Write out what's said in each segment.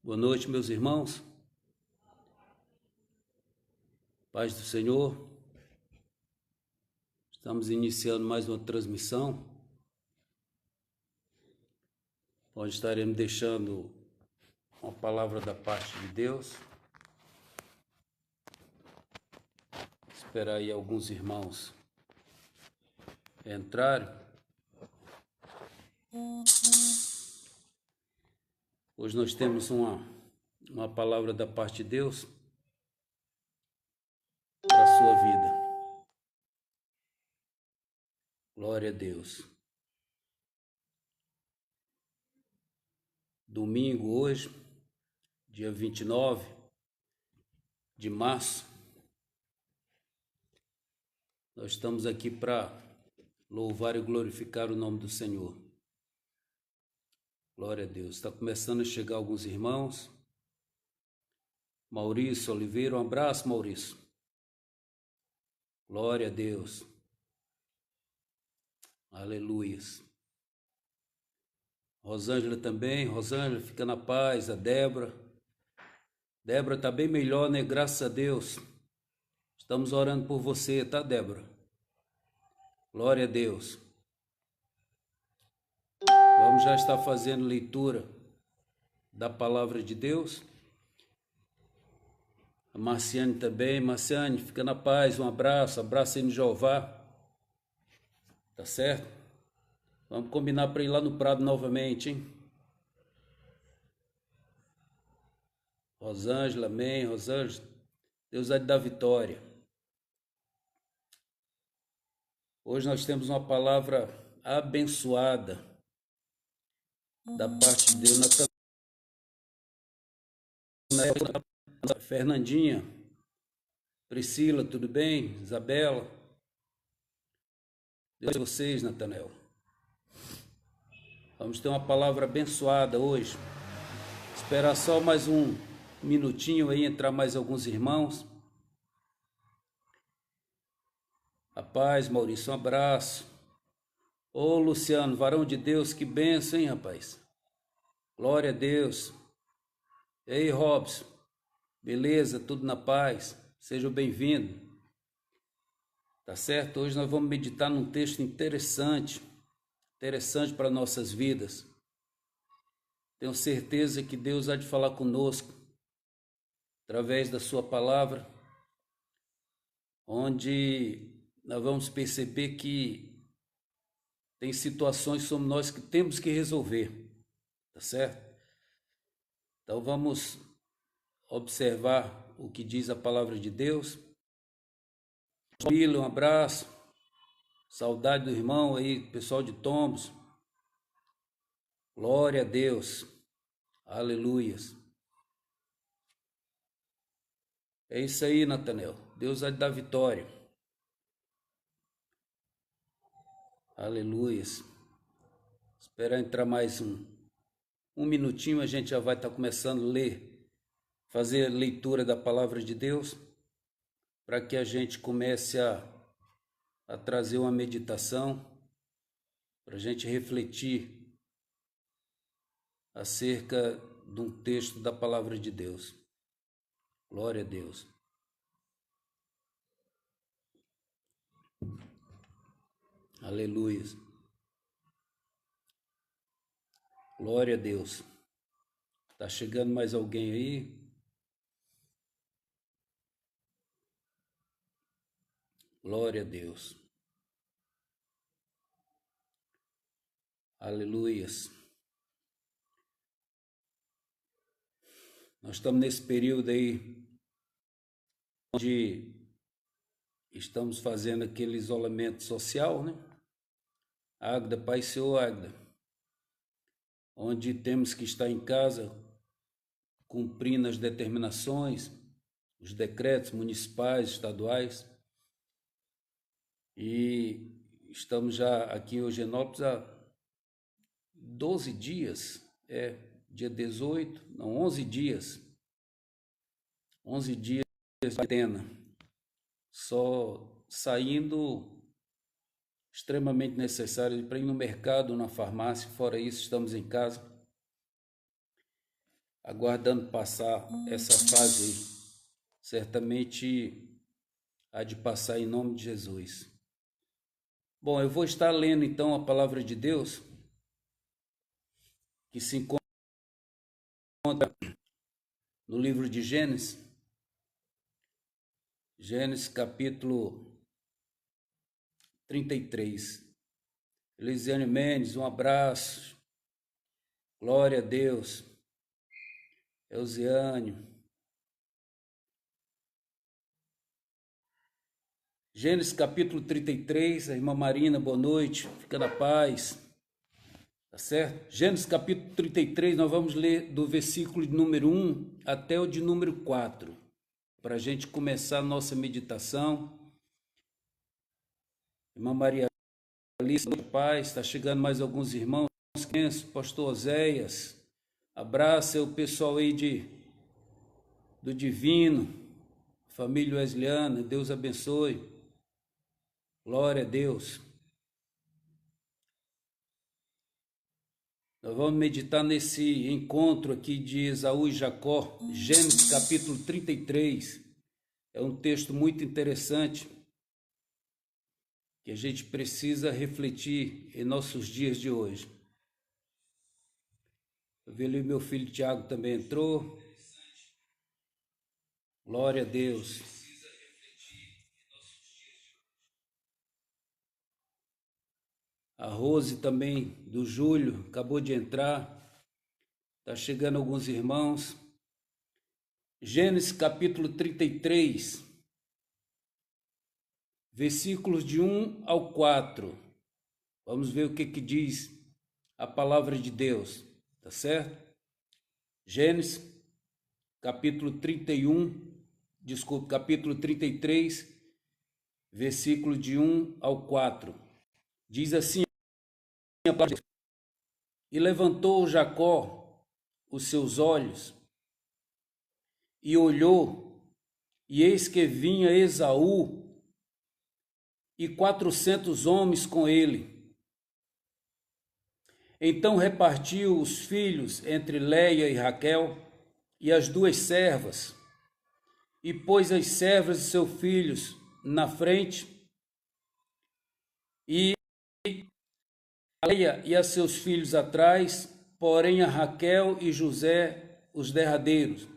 Boa noite, meus irmãos. Paz do Senhor. Estamos iniciando mais uma transmissão, onde estaremos deixando uma palavra da parte de Deus. Esperar aí alguns irmãos entrarem. Hoje nós temos uma palavra da parte de Deus para a sua vida. Glória a Deus. Domingo hoje, dia 29 de março, nós estamos aqui para louvar e glorificar o nome do Senhor. Glória a Deus. Está começando a chegar alguns irmãos. Maurício Oliveira, um abraço, Maurício. Glória a Deus. Aleluias. Rosângela também. Rosângela, fica na paz. A Débora. Débora está bem melhor, né? Graças a Deus. Estamos orando por você, tá, Débora? Glória a Deus. Vamos já estar fazendo leitura da palavra de Deus. A Marciane também. Marciane, fica na paz. Um abraço. Abraço aí no Jeová. Tá certo? Vamos combinar para ir lá no Prado novamente, hein? Rosângela, amém. Rosângela, Deus há de dar vitória. Hoje nós temos uma palavra abençoada da parte de Deus. Fernandinha, Priscila, tudo bem? Isabela, Deus vocês, Natanel. Vamos ter uma palavra abençoada hoje. Esperar só mais um minutinho aí, entrar mais alguns irmãos. A paz, Maurício, um abraço. Ô Luciano, varão de Deus, que bênção, hein, rapaz? Glória a Deus. Ei, Robson, beleza? Tudo na paz? Seja bem-vindo. Tá certo? Hoje nós vamos meditar num texto interessante para nossas vidas. Tenho certeza que Deus há de falar conosco através da sua palavra, onde nós vamos perceber que tem situações que somos nós que temos que resolver, tá certo? Então vamos observar o que diz a palavra de Deus. Família, um abraço. Saudade do irmão aí, pessoal de Tombos. Glória a Deus. Aleluias. É isso aí, Natanel. Deus vai dar vitória. Aleluias. Esperar entrar mais um minutinho, a gente já vai estar começando a ler, fazer a leitura da palavra de Deus, para que a gente comece a trazer uma meditação, para a gente refletir acerca de um texto da palavra de Deus. Glória a Deus. Aleluia. Glória a Deus. Tá chegando mais alguém aí? Glória a Deus. Aleluias. Nós estamos nesse período aí onde estamos fazendo aquele isolamento social, né? Águeda, Pai Senhor, Águeda, onde temos que estar em casa cumprindo as determinações, os decretos municipais, estaduais, e estamos já aqui em Eugenópolis há 12 dias, dia 18, não, 11 dias, 11 dias de quarentena, só saindo extremamente necessário para ir no mercado, na farmácia. Fora isso, estamos em casa. aguardando passar essa fase aí. Certamente há de passar em nome de Jesus. Bom, eu vou estar lendo então a palavra de Deus, que se encontra no livro de Gênesis. Gênesis capítulo 33. Elisiane Mendes, um abraço. Glória a Deus. Elziane. Gênesis capítulo 33, a irmã Marina, boa noite, fica na paz, tá certo? Gênesis capítulo 33, nós vamos ler do versículo de número 1 até o de número 4, para a gente começar a nossa meditação. Irmã Maria Alice, paz, está chegando mais alguns irmãos, pastor Oséias, abraça o pessoal aí do Divino, família Wesleyana, Deus abençoe. Glória a Deus. Nós vamos meditar nesse encontro aqui de Esaú e Jacó, Gênesis capítulo 33. É um texto muito interessante que a gente precisa refletir em nossos dias de hoje. Eu vi ali meu filho Tiago também entrou. Glória a Deus. A Rose também, do Júlio, acabou de entrar. Está chegando alguns irmãos. Gênesis capítulo 33, versículos de 1 ao 4. Vamos ver o que diz a palavra de Deus, tá certo? Gênesis capítulo 33, versículo de 1 ao 4. Diz assim: E levantou Jacó os seus olhos e olhou, e eis que vinha Esaú e 400 homens com ele. Então repartiu os filhos entre Léia e Raquel e as duas servas, e pôs as servas de seus filhos na frente, e a Léia e a seus filhos atrás, porém a Raquel e José os derradeiros.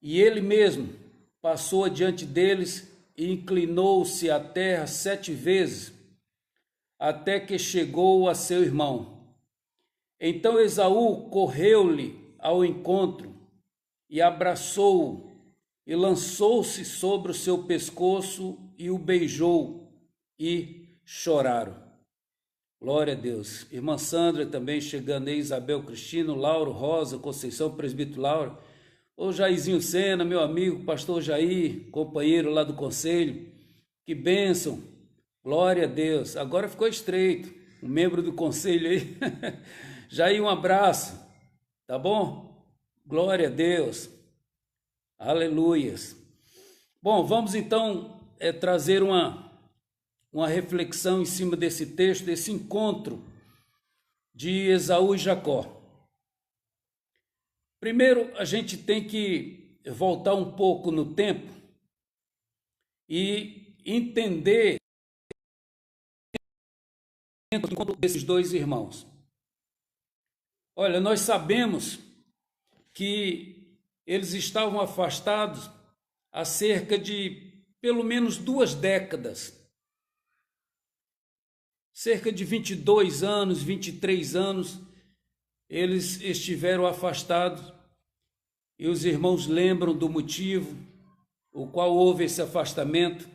E ele mesmo passou adiante deles e inclinou-se à terra 7 vezes, até que chegou a seu irmão. Então Esaú correu-lhe ao encontro e abraçou-o e lançou-se sobre o seu pescoço e o beijou, e choraram. Glória a Deus. Irmã Sandra também chegando aí, Isabel Cristino, Lauro, Rosa, Conceição, presbítero Lauro. Ô Jairzinho Sena, meu amigo, pastor Jair, companheiro lá do conselho, que bênção, glória a Deus. Agora ficou estreito, um membro do conselho aí. Jair, um abraço, tá bom? Glória a Deus, aleluias. Bom, vamos então trazer uma reflexão em cima desse texto, desse encontro de Esaú e Jacó. Primeiro, a gente tem que voltar um pouco no tempo e entender o encontro desses dois irmãos. Olha, nós sabemos que eles estavam afastados há cerca de pelo menos 2 décadas. Cerca de 22 anos, 23 anos, eles estiveram afastados, e os irmãos lembram do motivo, o qual houve esse afastamento.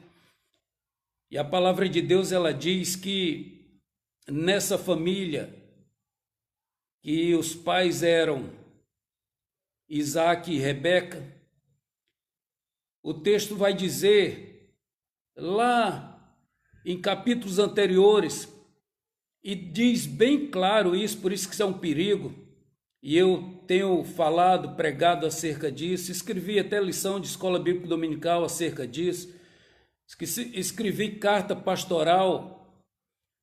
E a palavra de Deus, ela diz que nessa família, que os pais eram Isaac e Rebeca, o texto vai dizer, lá em capítulos anteriores, e diz bem claro isso, por isso que isso é um perigo, e eu tenho falado, pregado acerca disso, escrevi até lição de escola bíblica dominical acerca disso, escrevi carta pastoral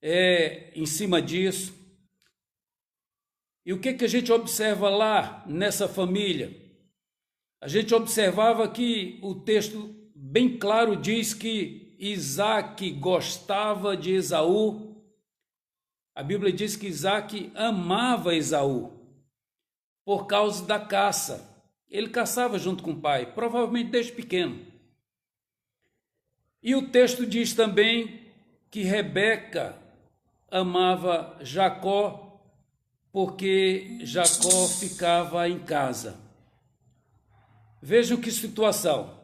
em cima disso. E o que a gente observa lá nessa família? A gente observava que o texto bem claro diz que Isaque gostava de Esaú. A Bíblia diz que Isaque amava Esaú por causa da caça. Ele caçava junto com o pai, provavelmente desde pequeno. E o texto diz também que Rebeca amava Jacó porque Jacó ficava em casa. Vejam que situação.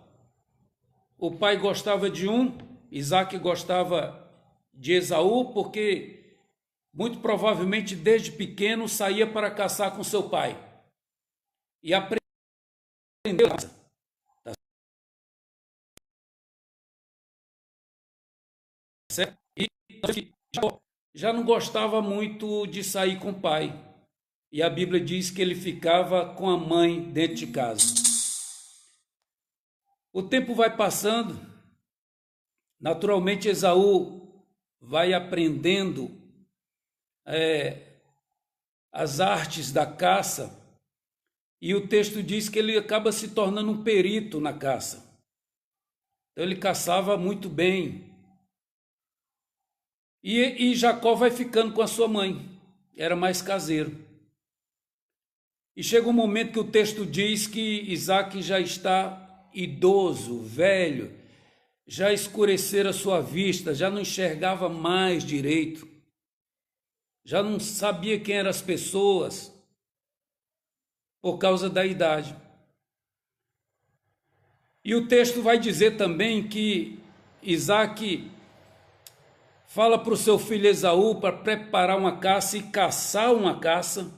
O pai gostava de um, Isaque gostava de Esaú, porque muito provavelmente desde pequeno saía para caçar com seu pai. E aprendeu. E já não gostava muito de sair com o pai. E a Bíblia diz que ele ficava com a mãe dentro de casa. O tempo vai passando, naturalmente Esaú vai aprendendo as artes da caça, e o texto diz que ele acaba se tornando um perito na caça. Então ele caçava muito bem. E Jacó vai ficando com a sua mãe, era mais caseiro. E chega um momento que o texto diz que Isaque já está idoso, velho, já escurecera a sua vista, já não enxergava mais direito, já não sabia quem eram as pessoas por causa da idade. E o texto vai dizer também que Isaque fala para o seu filho Esaú para preparar uma caça e caçar uma caça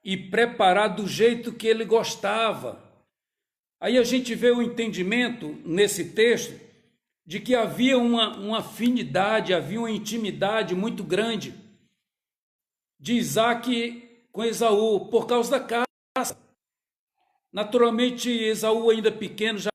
e preparar do jeito que ele gostava. Aí a gente vê o entendimento nesse texto de que havia uma afinidade, havia uma intimidade muito grande de Isaque com Esaú por causa da caça. Naturalmente, Esaú ainda pequeno já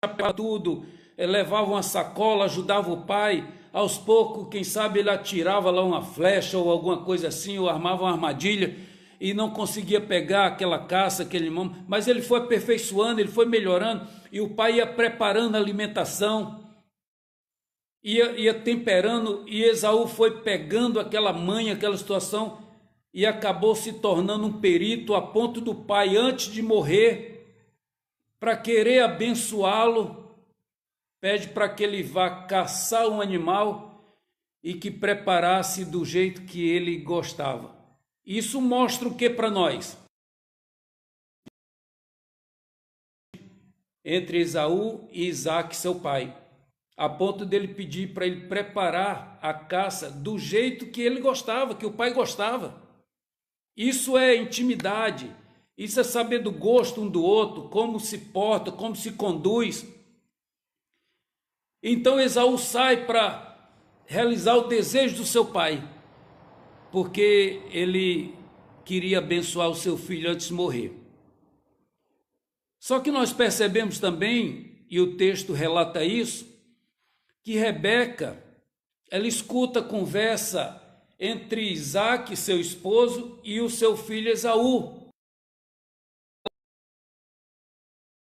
preparava tudo, levava uma sacola, ajudava o pai. Aos poucos, quem sabe ele atirava lá uma flecha ou alguma coisa assim, ou armava uma armadilha e não conseguia pegar aquela caça, aquele irmão, mas ele foi aperfeiçoando, ele foi melhorando, e o pai ia preparando a alimentação, ia temperando, e Esaú foi pegando aquela manha, aquela situação, e acabou se tornando um perito a ponto do pai, antes de morrer, para querer abençoá-lo, pede para que ele vá caçar um animal e que preparasse do jeito que ele gostava. Isso mostra o que para nós? Entre Esaú e Isaque, seu pai, a ponto dele pedir para ele preparar a caça do jeito que ele gostava, que o pai gostava. Isso é intimidade, isso é saber do gosto um do outro, como se porta, como se conduz. Então Esaú sai para realizar o desejo do seu pai, porque ele queria abençoar o seu filho antes de morrer. Só que nós percebemos também, e o texto relata isso, que Rebeca, ela escuta a conversa entre Isaque, seu esposo, e o seu filho Esaú.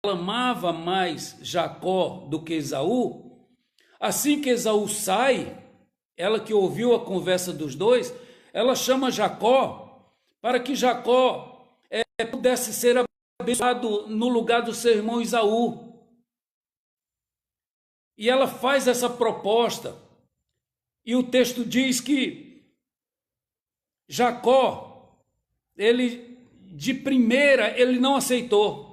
Ela amava mais Jacó do que Esaú. Assim que Esaú sai, ela que ouviu a conversa dos dois, ela chama Jacó para que Jacó pudesse ser abençoado no lugar do seu irmão Esaú. E ela faz essa proposta. E o texto diz que Jacó, ele de primeira, ele não aceitou.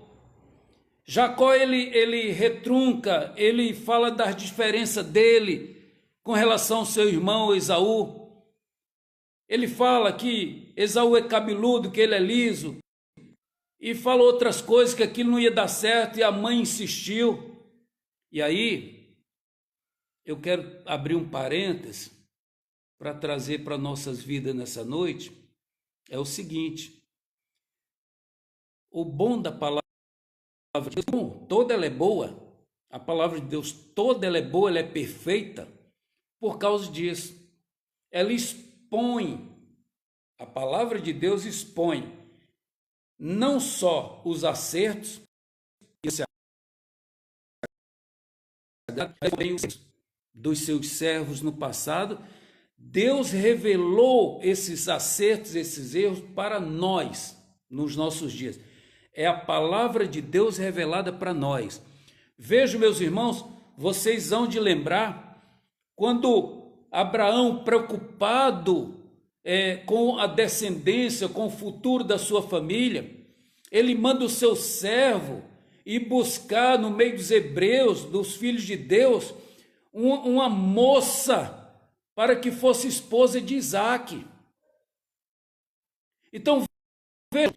Jacó, ele retrunca, ele fala das diferenças dele com relação ao seu irmão Esaú. Ele fala que Esaú é cabeludo, que ele é liso, e fala outras coisas, que aquilo não ia dar certo, e a mãe insistiu. E aí, eu quero abrir um parêntese para trazer para nossas vidas nessa noite, é o seguinte: o bom da palavra de Deus, toda ela é boa, a palavra de Deus toda ela é boa, ela é perfeita, por causa disso. Ela expõe A palavra de Deus expõe não só os acertos, dos seus servos no passado. Deus revelou esses acertos, esses erros para nós nos nossos dias. É a palavra de Deus revelada para nós. Vejo, meus irmãos, vocês hão de lembrar quando Abraão, preocupado com a descendência, com o futuro da sua família, ele manda o seu servo ir buscar no meio dos hebreus, dos filhos de Deus, uma moça para que fosse esposa de Isaac. Então, veja,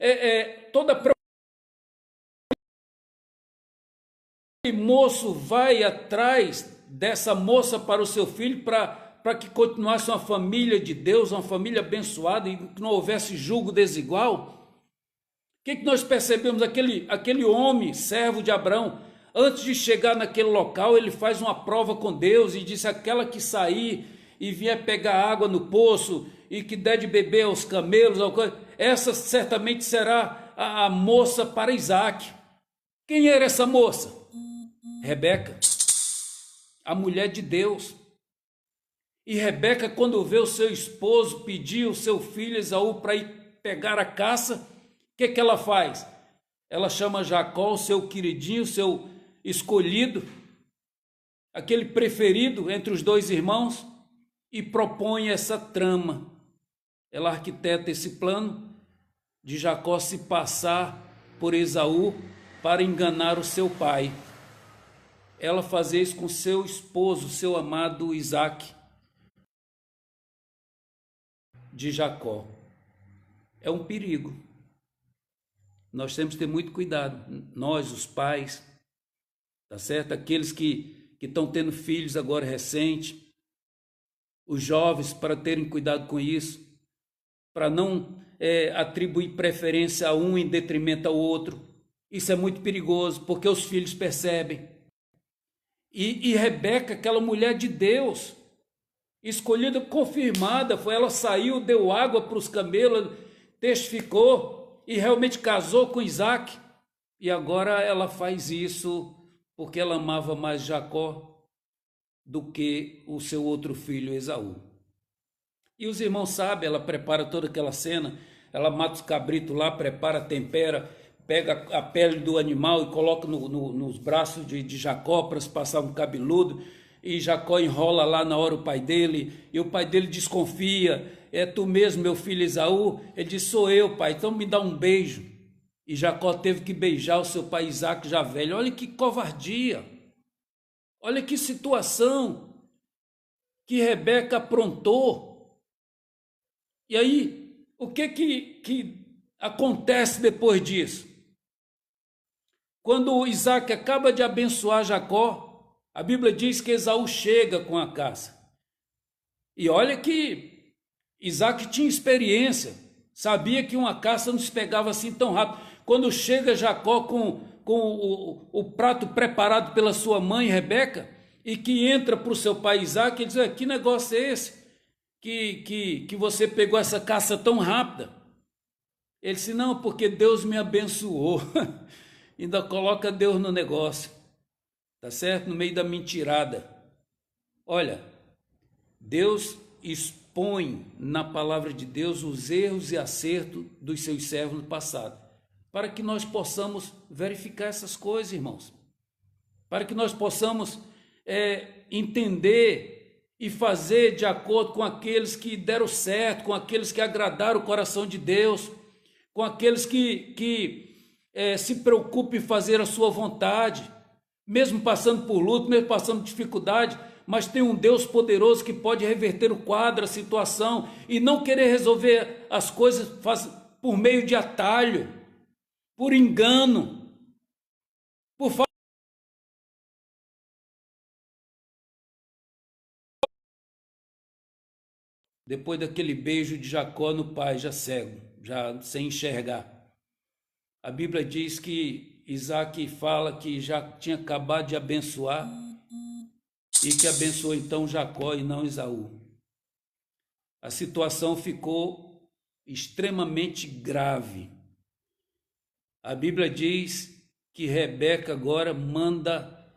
toda o moço vai atrás dessa moça para o seu filho, para que continuasse uma família de Deus, uma família abençoada, e que não houvesse julgo desigual. O que nós percebemos? Aquele homem, servo de Abraão, antes de chegar naquele local, ele faz uma prova com Deus e diz: aquela que sair e vier pegar água no poço e que der de beber aos camelos, essa certamente será a moça para Isaac. Quem era essa moça? Rebeca, a mulher de Deus. E Rebeca, quando vê o seu esposo pedir o seu filho Esaú para ir pegar a caça, o que ela faz? Ela chama Jacó, o seu queridinho, o seu escolhido, aquele preferido entre os dois irmãos, e propõe essa trama. Ela arquiteta esse plano de Jacó se passar por Esaú para enganar o seu pai. Ela fazia isso com seu esposo, seu amado Isaac, de Jacó. É um perigo. Nós temos que ter muito cuidado, nós, os pais, tá certo? Aqueles que estão tendo filhos agora recente, os jovens, para terem cuidado com isso, para não atribuir preferência a um em detrimento ao outro. Isso é muito perigoso, porque os filhos percebem. E Rebeca, aquela mulher de Deus, escolhida, confirmada, ela saiu, deu água para os camelos, testificou, e realmente casou com Isaac, e agora ela faz isso porque ela amava mais Jacó do que o seu outro filho Esaú. E os irmãos sabem, ela prepara toda aquela cena, ela mata os cabritos lá, prepara, tempera, pega a pele do animal e coloca nos braços de Jacó para se passar um cabeludo, e Jacó enrola lá na hora o pai dele, e o pai dele desconfia: é tu mesmo, meu filho Esaú? Ele diz: sou eu, pai, então me dá um beijo. E Jacó teve que beijar o seu pai Isaac já velho. Olha que covardia, olha que situação que Rebeca aprontou. E aí, o que acontece depois disso? Quando Isaac acaba de abençoar Jacó, a Bíblia diz que Esaú chega com a caça. E olha que Isaac tinha experiência, sabia que uma caça não se pegava assim tão rápido. Quando chega Jacó com o prato preparado pela sua mãe Rebeca, e que entra para o seu pai Isaac, ele diz: que negócio é esse? Que você pegou essa caça tão rápida? Ele disse: não, porque Deus me abençoou. Ainda coloca Deus no negócio, tá certo? No meio da mentirada. Olha, Deus expõe na palavra de Deus os erros e acertos dos seus servos no passado, para que nós possamos verificar essas coisas, irmãos, para que nós possamos entender e fazer de acordo com aqueles que deram certo, com aqueles que agradaram o coração de Deus, com aqueles que se preocupam em fazer a sua vontade, mesmo passando por luto, mesmo passando dificuldade, mas tem um Deus poderoso que pode reverter o quadro, a situação, e não querer resolver as coisas por meio de atalho, por engano, por falta. Depois daquele beijo de Jacó no pai, já cego, já sem enxergar, a Bíblia diz que Isaac fala que já tinha acabado de abençoar e que abençoou então Jacó e não Esaú. A situação ficou extremamente grave. A Bíblia diz que Rebeca agora manda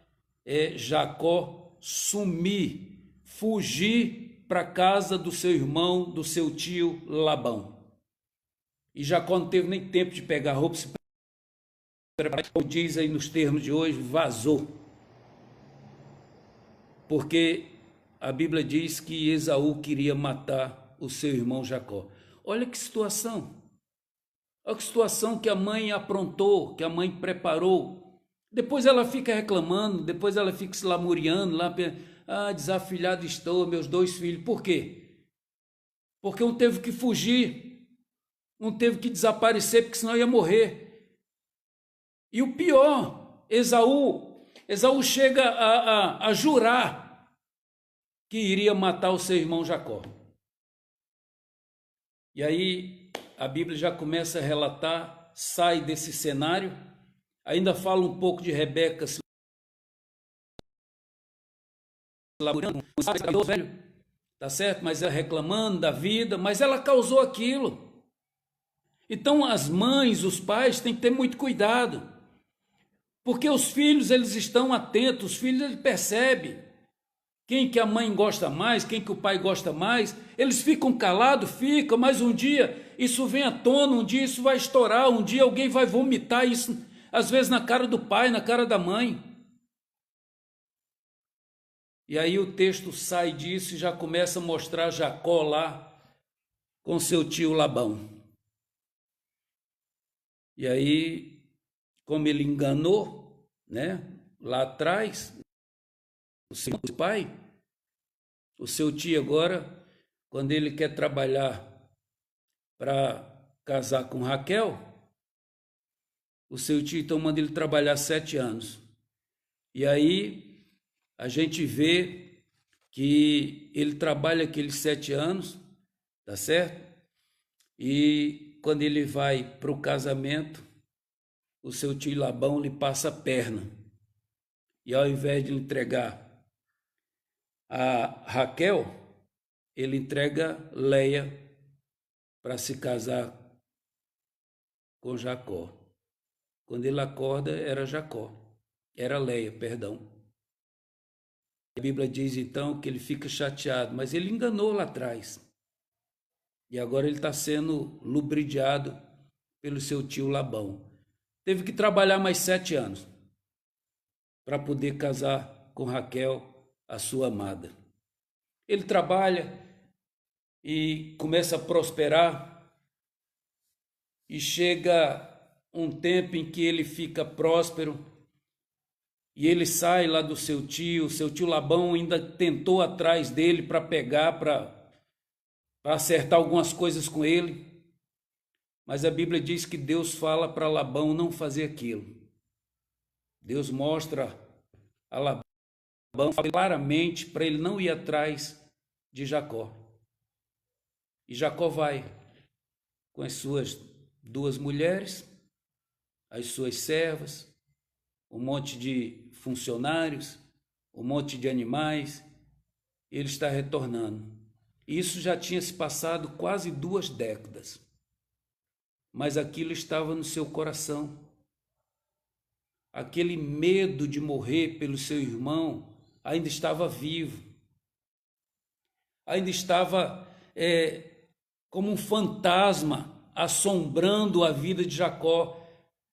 Jacó sumir, fugir para a casa do seu irmão, do seu tio Labão. E Jacó não teve nem tempo de pegar a roupa, se preparar, como diz aí nos termos de hoje, vazou. Porque a Bíblia diz que Esaú queria matar o seu irmão Jacó. Olha que situação. Olha que situação que a mãe aprontou, que a mãe preparou. Depois ela fica reclamando, depois ela fica se lamuriando lá, desafilhado estou, meus 2 filhos. Por quê? Porque um teve que fugir, um teve que desaparecer, porque senão ia morrer. E o pior, Esaú chega a jurar que iria matar o seu irmão Jacó. E aí a Bíblia já começa a relatar, sai desse cenário, ainda fala um pouco de Rebeca se laburando, velho, tá certo? Mas ela reclamando da vida, mas ela causou aquilo. Então as mães, os pais têm que ter muito cuidado, porque os filhos eles estão atentos, os filhos eles percebem quem que a mãe gosta mais, quem que o pai gosta mais. Eles ficam calados, mas um dia isso vem à tona, um dia isso vai estourar, um dia alguém vai vomitar isso, às vezes na cara do pai, na cara da mãe. E aí o texto sai disso e já começa a mostrar Jacó lá com seu tio Labão. E aí, como ele enganou, né, lá atrás, o seu pai, o seu tio agora, quando ele quer trabalhar para casar com Raquel, o seu tio então manda ele trabalhar 7 anos. E aí a gente vê que ele trabalha aqueles 7 anos, tá certo? E quando ele vai para o casamento, o seu tio Labão lhe passa a perna. E ao invés de lhe entregar a Raquel, ele entrega Leia para se casar com Jacó. Quando ele acorda, era Leia, perdão. A Bíblia diz então que ele fica chateado, mas ele enganou lá atrás. E agora ele está sendo lubridiado pelo seu tio Labão. Teve que trabalhar mais 7 anos para poder casar com Raquel, a sua amada. Ele trabalha e começa a prosperar, e chega um tempo em que ele fica próspero, e ele sai lá do seu tio Labão ainda tentou atrás dele para pegar, para acertar algumas coisas com ele, mas a Bíblia diz que Deus fala para Labão não fazer aquilo. Deus mostra a Labão claramente para ele não ir atrás de Jacó. E Jacó vai com as suas 2 mulheres, as suas servas, um monte de funcionários, um monte de animais. Ele está retornando. Isso já tinha se passado quase 2 décadas. Mas aquilo estava no seu coração. Aquele medo de morrer pelo seu irmão ainda estava vivo. Ainda estava como um fantasma assombrando a vida de Jacó.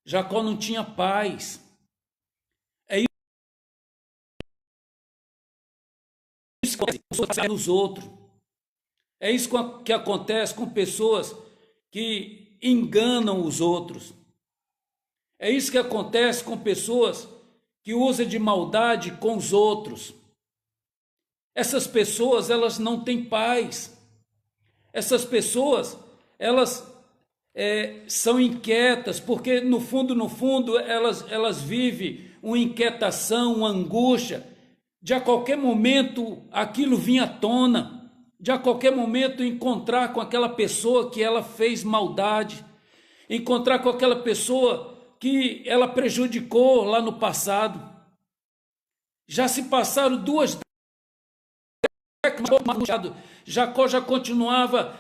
Jacó não tinha paz. É isso que acontece nos outros. É isso que acontece com pessoas que enganam os outros. É isso que acontece com pessoas que usam de maldade com os outros. Essas pessoas, elas não têm paz. Essas pessoas, elas são inquietas, porque no fundo, elas vivem uma inquietação, uma angústia. De a qualquer momento aquilo vinha à tona. De a qualquer momento encontrar com aquela pessoa que ela fez maldade. Encontrar com aquela pessoa que ela prejudicou lá no passado. Já se passaram 2 décadas, Jacó já continuava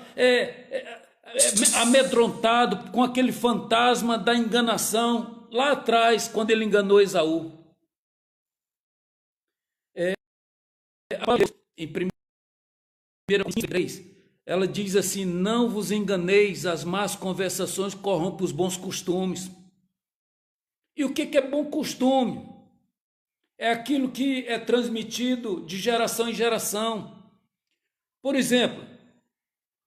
amedrontado com aquele fantasma da enganação lá atrás, quando ele enganou Esaú. Em 1 3, ela diz assim: não vos enganeis, as más conversações corrompem os bons costumes. E o que é bom costume? É aquilo que é transmitido de geração em geração. Por exemplo,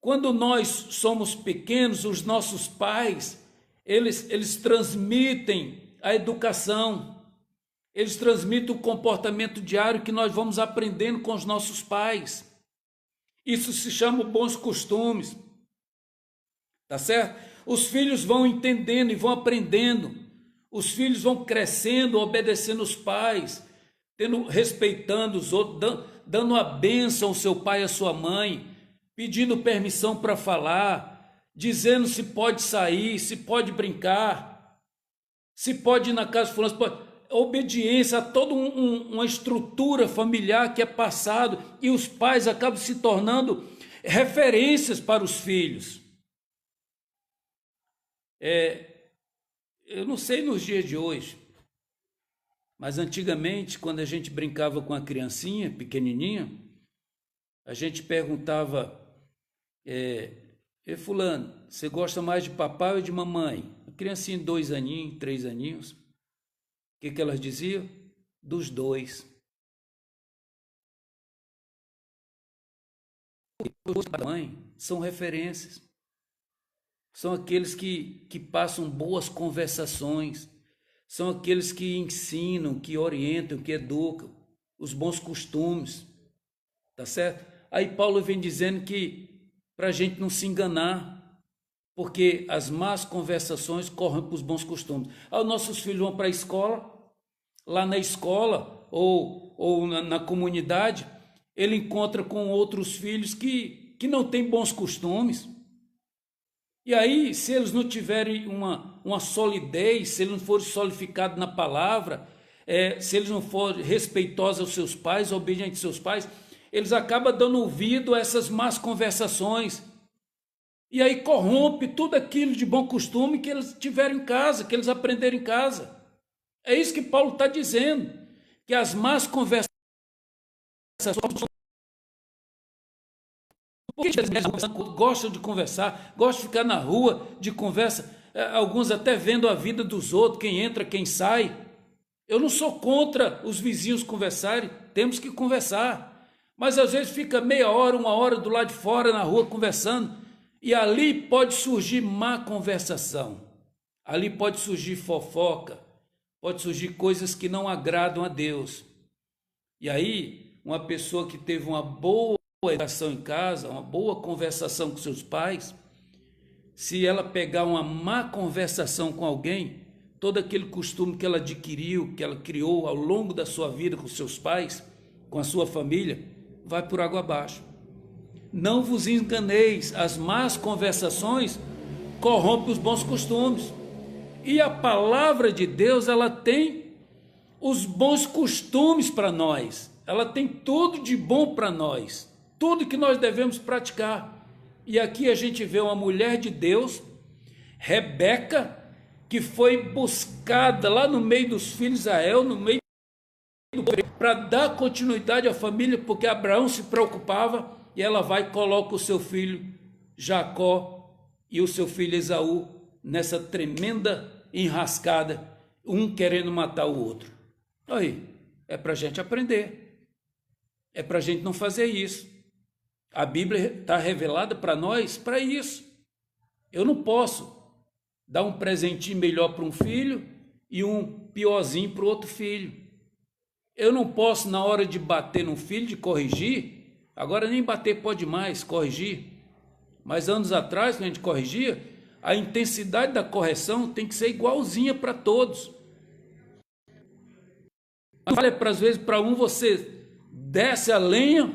quando nós somos pequenos, os nossos pais, eles transmitem a educação, eles transmitem o comportamento diário que nós vamos aprendendo com os nossos pais. Isso se chama bons costumes, tá certo? Os filhos vão entendendo e vão aprendendo, os filhos vão crescendo, obedecendo os pais, respeitando os outros, dando a bênção ao seu pai e à sua mãe, pedindo permissão para falar, dizendo se pode sair, se pode brincar, se pode ir na casa de fulano, se pode... obediência a toda uma estrutura familiar que é passado, e os pais acabam se tornando referências para os filhos. Eu não sei nos dias de hoje, mas antigamente, quando a gente brincava com a criancinha pequenininha, a gente perguntava: fulano, você gosta mais de papai ou de mamãe? A criancinha de 2 aninhos, 3 aninhos. O que elas diziam? Dos dois. Os da mãe são referências. São aqueles que passam boas conversações. São aqueles que ensinam, que orientam, que educam. Os bons costumes. Tá certo? Aí Paulo vem dizendo que para a gente não se enganar, porque as más conversações corrompem os bons costumes. Aí os nossos filhos vão para a escola, lá na escola ou na comunidade, ele encontra com outros filhos que não têm bons costumes. E aí, se eles não tiverem uma solidez, se eles não forem solidificados na palavra, se eles não forem respeitosos aos seus pais, obedientes aos seus pais, eles acabam dando ouvido a essas más conversações. E aí corrompe tudo aquilo de bom costume que eles tiveram em casa, que eles aprenderam em casa. É isso que Paulo está dizendo, que as más conversações... Porque eles gostam de conversar, gostam de ficar na rua de conversa, alguns até vendo a vida dos outros, quem entra, quem sai. Eu não sou contra os vizinhos conversarem, temos que conversar. Mas às vezes fica meia hora, 1 hora do lado de fora na rua conversando, e ali pode surgir má conversação, ali pode surgir fofoca, pode surgir coisas que não agradam a Deus. E aí, uma pessoa que teve uma boa educação em casa, uma boa conversação com seus pais, se ela pegar uma má conversação com alguém, todo aquele costume que ela adquiriu, que ela criou ao longo da sua vida com seus pais, com a sua família, vai por água abaixo. Não vos enganeis, as más conversações corrompem os bons costumes. E a palavra de Deus, ela tem os bons costumes para nós. Ela tem tudo de bom para nós. Tudo que nós devemos praticar. E aqui a gente vê uma mulher de Deus, Rebeca, que foi buscada lá no meio dos filhos de Israel, no meio para dar continuidade à família, porque Abraão se preocupava, e ela vai e coloca o seu filho Jacó e o seu filho Esaú nessa tremenda enrascada, um querendo matar o outro. Aí, é para a gente aprender, é para a gente não fazer isso. A Bíblia está revelada para nós para isso. Eu não posso dar um presentinho melhor para um filho e um piorzinho para o outro filho. Eu não posso, na hora de bater no filho, de corrigir, agora nem bater pode mais, corrigir. Mas anos atrás, quando a gente corrigia, a intensidade da correção tem que ser igualzinha para todos. Olha, às vezes para um você desce a lenha,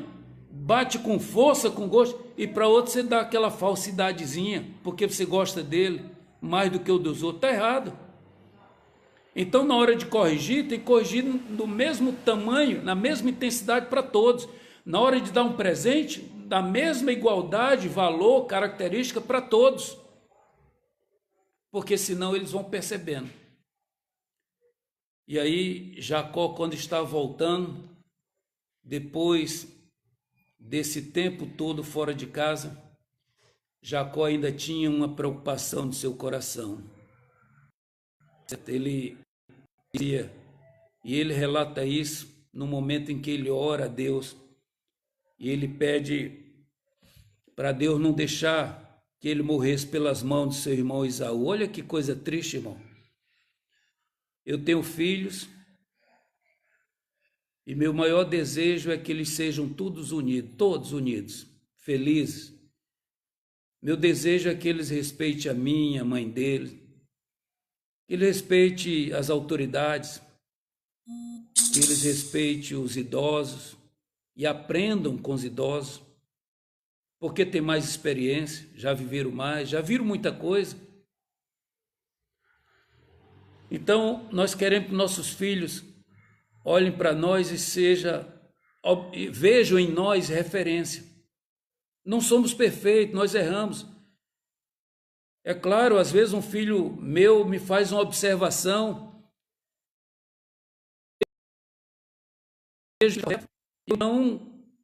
bate com força, com gosto, e para outro você dá aquela falsidadezinha, porque você gosta dele mais do que o dos outros. Está errado. Então, na hora de corrigir, tem que corrigir do mesmo tamanho, na mesma intensidade para todos. Na hora de dar um presente, da mesma igualdade, valor, característica para todos. Porque senão eles vão percebendo. E aí, Jacó, quando está voltando, depois desse tempo todo fora de casa, Jacó ainda tinha uma preocupação no seu coração. Ele dizia, e ele relata isso no momento em que ele ora a Deus, e ele pede para Deus não deixar que ele morresse pelas mãos de seu irmão Esaú. Olha que coisa triste, irmão. Eu tenho filhos e meu maior desejo é que eles sejam todos unidos, felizes. Meu desejo é que eles respeitem a mim, a mãe deles, que eles respeitem as autoridades, que eles respeitem os idosos e aprendam com os idosos, porque tem mais experiência, já viveram mais, já viram muita coisa. Então, nós queremos que nossos filhos olhem para nós e vejam em nós referência. Não somos perfeitos, nós erramos. É claro, às vezes um filho meu me faz uma observação,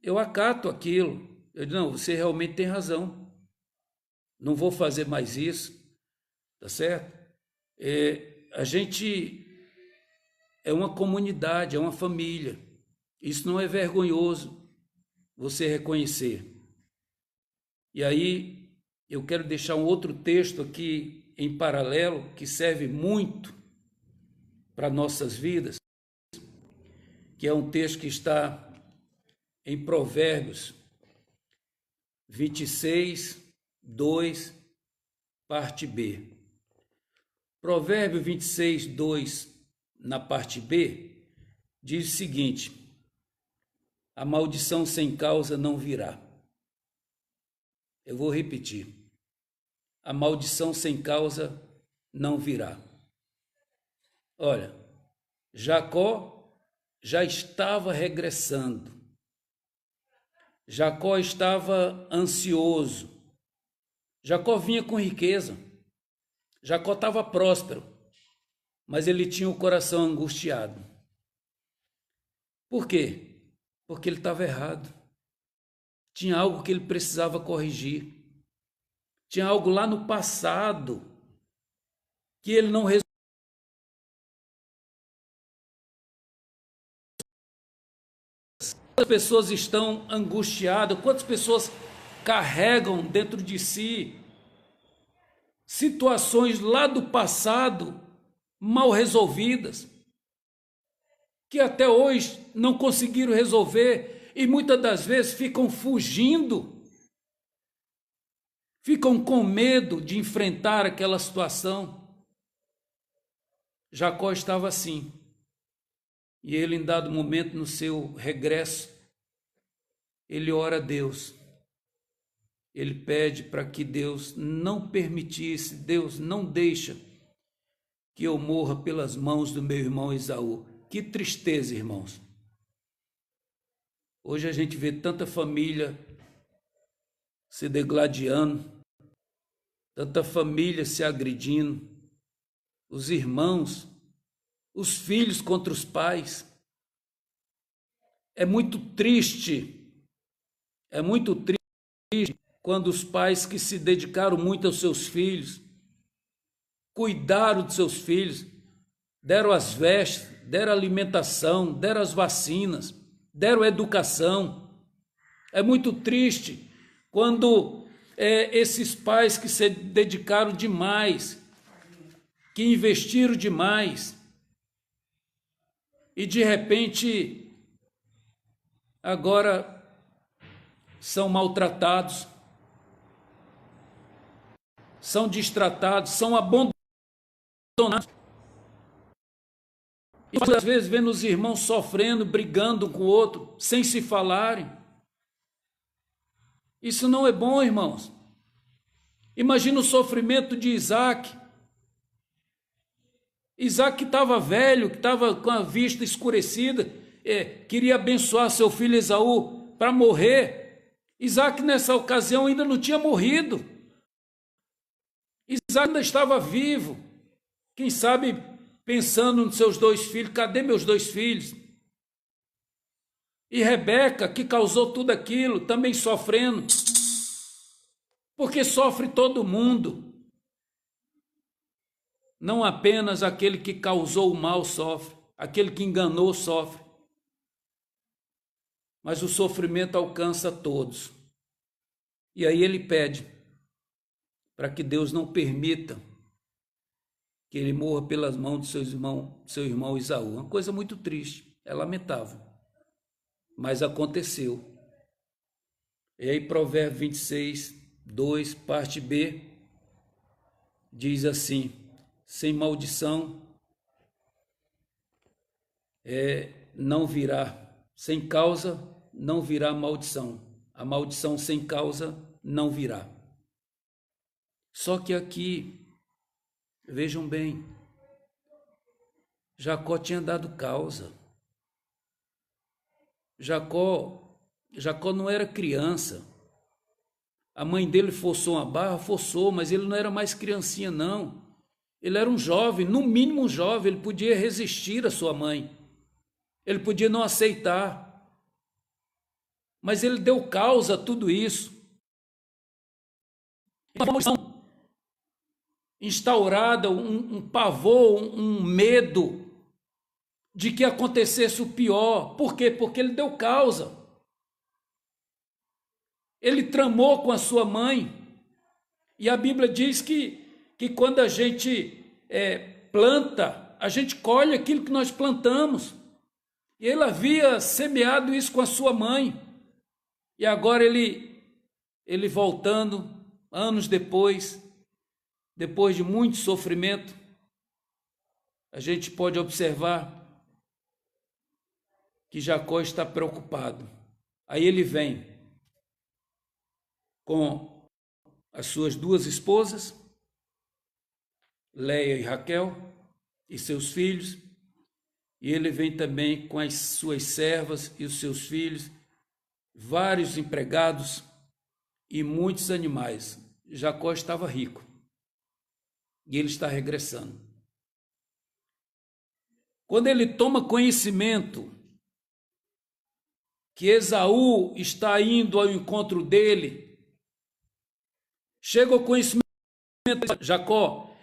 eu acato aquilo. Eu digo, não, você realmente tem razão. Não vou fazer mais isso, tá certo? A gente é uma comunidade, é uma família. Isso não é vergonhoso você reconhecer. E aí eu quero deixar um outro texto aqui em paralelo que serve muito para nossas vidas, que é um texto que está em Provérbios 26, 2, parte B. Provérbio 26, 2, na parte B, diz o seguinte: a maldição sem causa não virá. Eu vou repetir. A maldição sem causa não virá. Olha, Jacó já estava regressando. Jacó estava ansioso. Jacó vinha com riqueza. Jacó estava próspero, mas ele tinha o coração angustiado. Por quê? Porque ele estava errado. Tinha algo que ele precisava corrigir. Tinha algo lá no passado que ele não resolveu. Quantas pessoas estão angustiadas? Quantas pessoas carregam dentro de si situações lá do passado mal resolvidas, que até hoje não conseguiram resolver e muitas das vezes ficam fugindo, ficam com medo de enfrentar aquela situação. Jacó estava assim. E ele, em dado momento, no seu regresso, ele ora a Deus. Ele pede para que Deus não permitisse, Deus não deixa que eu morra pelas mãos do meu irmão Esaú. Que tristeza, irmãos. Hoje a gente vê tanta família se degladiando, tanta família se agredindo, os irmãos, os filhos contra os pais. É muito triste quando os pais que se dedicaram muito aos seus filhos, cuidaram de seus filhos, deram as vestes, deram alimentação, deram as vacinas, deram educação. É muito triste quando esses pais que se dedicaram demais, que investiram demais, e de repente agora são maltratados, são destratados, são abandonados. E às vezes vendo os irmãos sofrendo, brigando um com o outro, sem se falarem. Isso não é bom, irmãos. Imagina o sofrimento de Isaac. Isaac, que estava velho, que estava com a vista escurecida, queria abençoar seu filho Esaú. para morrer. Isaac, nessa ocasião, ainda não tinha morrido. Isaac ainda estava vivo. Quem sabe pensando nos seus 2 filhos, cadê meus 2 filhos? E Rebeca, que causou tudo aquilo, também sofrendo. Porque sofre todo mundo. Não apenas aquele que causou o mal sofre, aquele que enganou sofre. Mas o sofrimento alcança todos. E aí ele pede para que Deus não permita que ele morra pelas mãos de seu irmão Esaú. Uma coisa muito triste, é lamentável, mas aconteceu. E aí Provérbios 26, 2, parte B, diz assim: sem maldição não virá, sem causa não virá maldição. A maldição sem causa não virá. Só que aqui, vejam bem, Jacó tinha dado causa. Jacó não era criança. A mãe dele forçou uma barra, forçou, mas ele não era mais criancinha, não. Ele era um jovem, no mínimo um jovem, ele podia resistir à sua mãe. Ele podia não aceitar. Mas ele deu causa a tudo isso. Instaurada um pavor, um medo de que acontecesse o pior. Por quê? Porque ele deu causa. Ele tramou com a sua mãe. E a Bíblia diz que quando a gente planta, a gente colhe aquilo que nós plantamos. E ele havia semeado isso com a sua mãe. E agora ele voltando, anos depois de muito sofrimento, a gente pode observar que Jacó está preocupado. Aí ele vem com as suas 2 esposas, Leia e Raquel, e seus filhos, e ele vem também com as suas servas e os seus filhos, vários empregados e muitos animais. Jacó estava rico e ele está regressando. Quando ele toma conhecimento que Esaú está indo ao encontro dele, chega ao conhecimento de Jacó,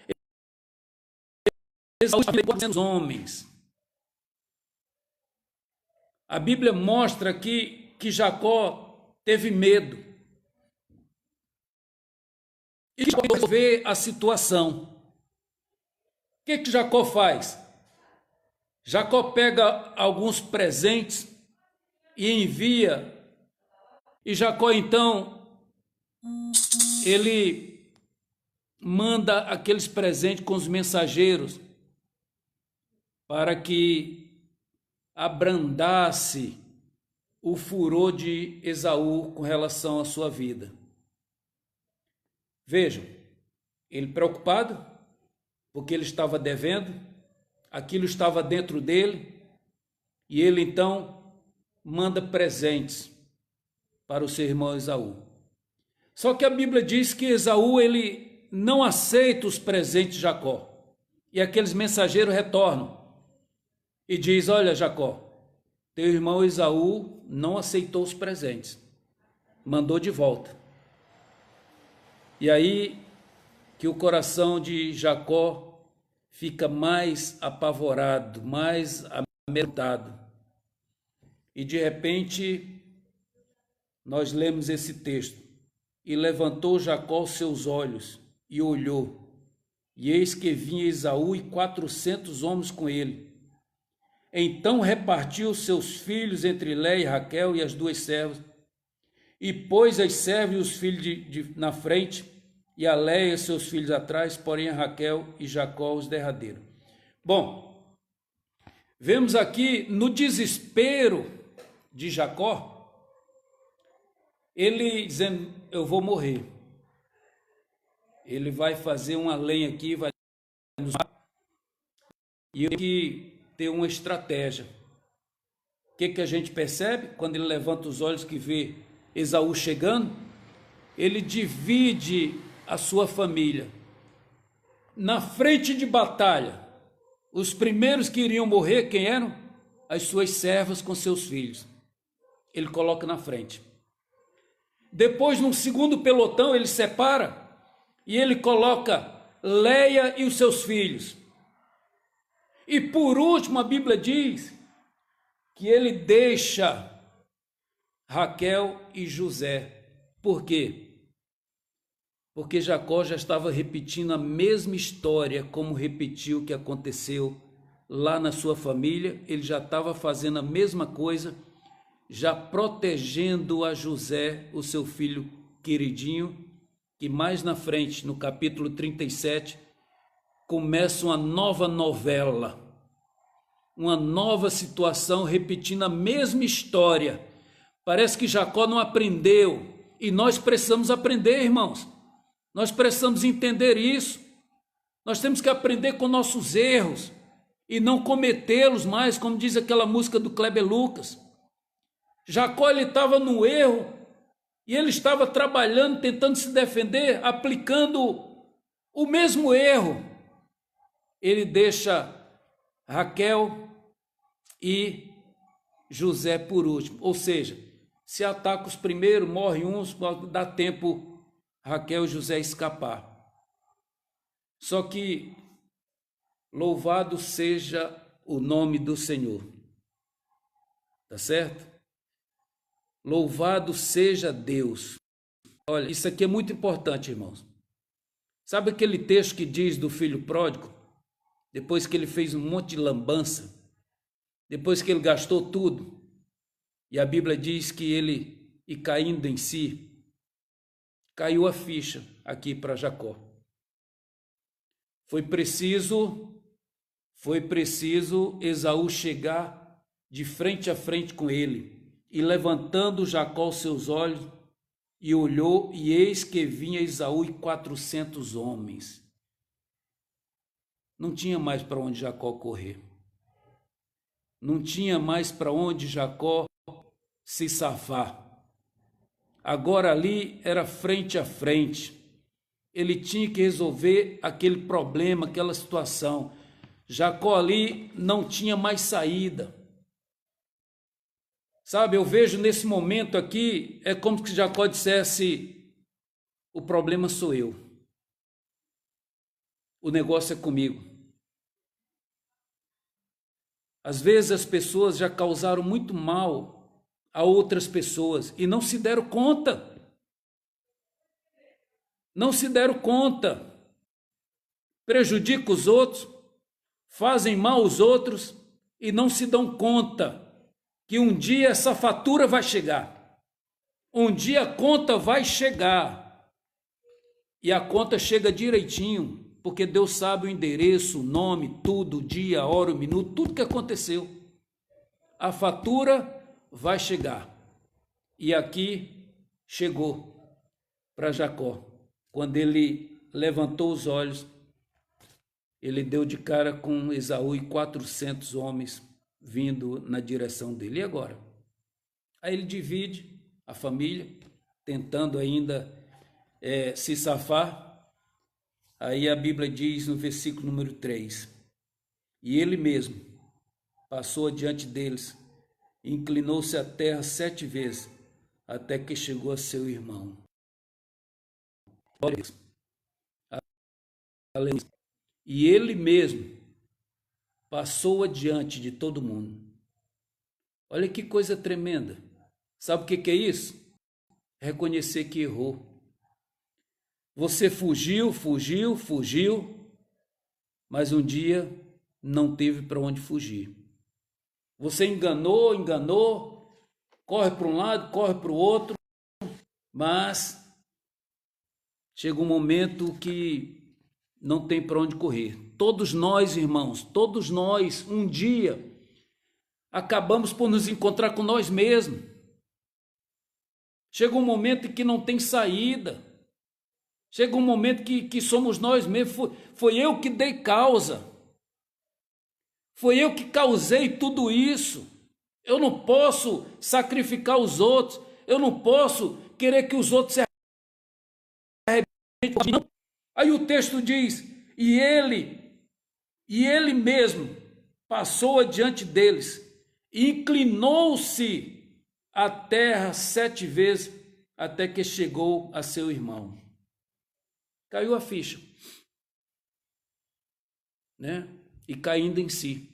Esaú tem 400 homens. A Bíblia mostra aqui que Jacó teve medo. E Jacó vê a situação. O que Jacó faz? Jacó pega alguns presentes e envia. E Jacó, então, ele manda aqueles presentes com os mensageiros para que abrandasse o furor de Esaú com relação à sua vida. Vejam, ele preocupado, porque ele estava devendo, aquilo estava dentro dele, e ele então manda presentes para o seu irmão Esaú. Só que a Bíblia diz que Esaú ele não aceita os presentes de Jacó, e aqueles mensageiros retornam e diz: olha, Jacó, teu irmão Esaú não aceitou os presentes, mandou de volta. E aí que o coração de Jacó fica mais apavorado, mais amedrontado. E de repente nós lemos esse texto: e levantou Jacó os seus olhos e olhou, e eis que vinha Esaú e 400 homens com ele. Então repartiu seus filhos entre Léia e Raquel e as 2 servas, e pôs as servas e os filhos na frente, e a Léia e seus filhos atrás, porém a Raquel e Jacó os derradeiros. Bom, vemos aqui no desespero de Jacó, ele dizendo: eu vou morrer. Ele vai fazer uma lenha aqui, vai nos matar, e eu tenho que ter uma estratégia. que a gente percebe quando ele levanta os olhos que vê Esaú chegando? Ele divide a sua família. Na frente de batalha, os primeiros que iriam morrer, quem eram? As suas servas com seus filhos. Ele coloca na frente. Depois, num segundo pelotão, ele separa e ele coloca Leia e os seus filhos. E por último, a Bíblia diz que ele deixa Raquel e José. Por quê? Porque Jacó já estava repetindo a mesma história, como repetiu o que aconteceu lá na sua família. Ele já estava fazendo a mesma coisa, já protegendo a José, o seu filho queridinho, que mais na frente, no capítulo 37, começa uma nova novela, uma nova situação, repetindo a mesma história. Parece que Jacó não aprendeu, e nós precisamos aprender, irmãos. Nós precisamos entender isso. Nós temos que aprender com nossos erros e não cometê-los mais, como diz aquela música do Kleber Lucas. Jacó, ele estava no erro e ele estava trabalhando, tentando se defender, aplicando o mesmo erro. Ele deixa Raquel e José por último, ou seja, se ataca os primeiros, morre uns, dá tempo Raquel e José escapar. Só que louvado seja o nome do Senhor. Tá certo? Louvado seja Deus. Olha, isso aqui é muito importante, irmãos. Sabe aquele texto que diz do filho pródigo? Depois que ele fez um monte de lambança, depois que ele gastou tudo, e a Bíblia diz que ele, e caindo em si, caiu a ficha aqui para Jacó. Foi preciso Esaú chegar de frente a frente com ele, e levantando Jacó os seus olhos, e olhou, e eis que vinha Esaú e 400 homens. Não tinha mais para onde Jacó correr. Não tinha mais para onde Jacó se safar. Agora ali era frente a frente. Ele tinha que resolver aquele problema, aquela situação. Jacó ali não tinha mais saída. Sabe, eu vejo nesse momento aqui, é como se Jacó dissesse: o problema sou eu. O negócio é comigo. Às vezes as pessoas já causaram muito mal a outras pessoas e não se deram conta. Não se deram conta. Prejudica os outros, fazem mal aos outros e não se dão conta que um dia essa fatura vai chegar. Um dia a conta vai chegar. E a conta chega direitinho, porque Deus sabe o endereço, o nome, tudo, o dia, a hora, o minuto, tudo que aconteceu. A fatura vai chegar. E aqui chegou para Jacó. Quando ele levantou os olhos, ele deu de cara com Esaú e 400 homens vindo na direção dele. E agora? Aí ele divide a família, tentando ainda se safar. Aí a Bíblia diz no versículo número 3, e ele mesmo passou adiante deles, inclinou-se à terra 7 vezes, até que chegou a seu irmão. E ele mesmo passou adiante de todo mundo. Olha que coisa tremenda. Sabe o que é isso? Reconhecer que errou. Você fugiu, mas um dia não teve para onde fugir. Você enganou, corre para um lado, corre para o outro, mas chega um momento que não tem para onde correr. Todos nós, irmãos, todos nós, um dia, acabamos por nos encontrar com nós mesmos. Chega um momento em que não tem saída. Chega um momento que somos nós mesmos. Foi eu que dei causa. Foi eu que causei tudo isso. Eu não posso sacrificar os outros. Eu não posso querer que os outros se arrepentem. Aí o texto diz, e ele mesmo passou adiante deles, e inclinou-se à terra 7 vezes, até que chegou a seu irmão. Caiu a ficha, né? E caindo em si.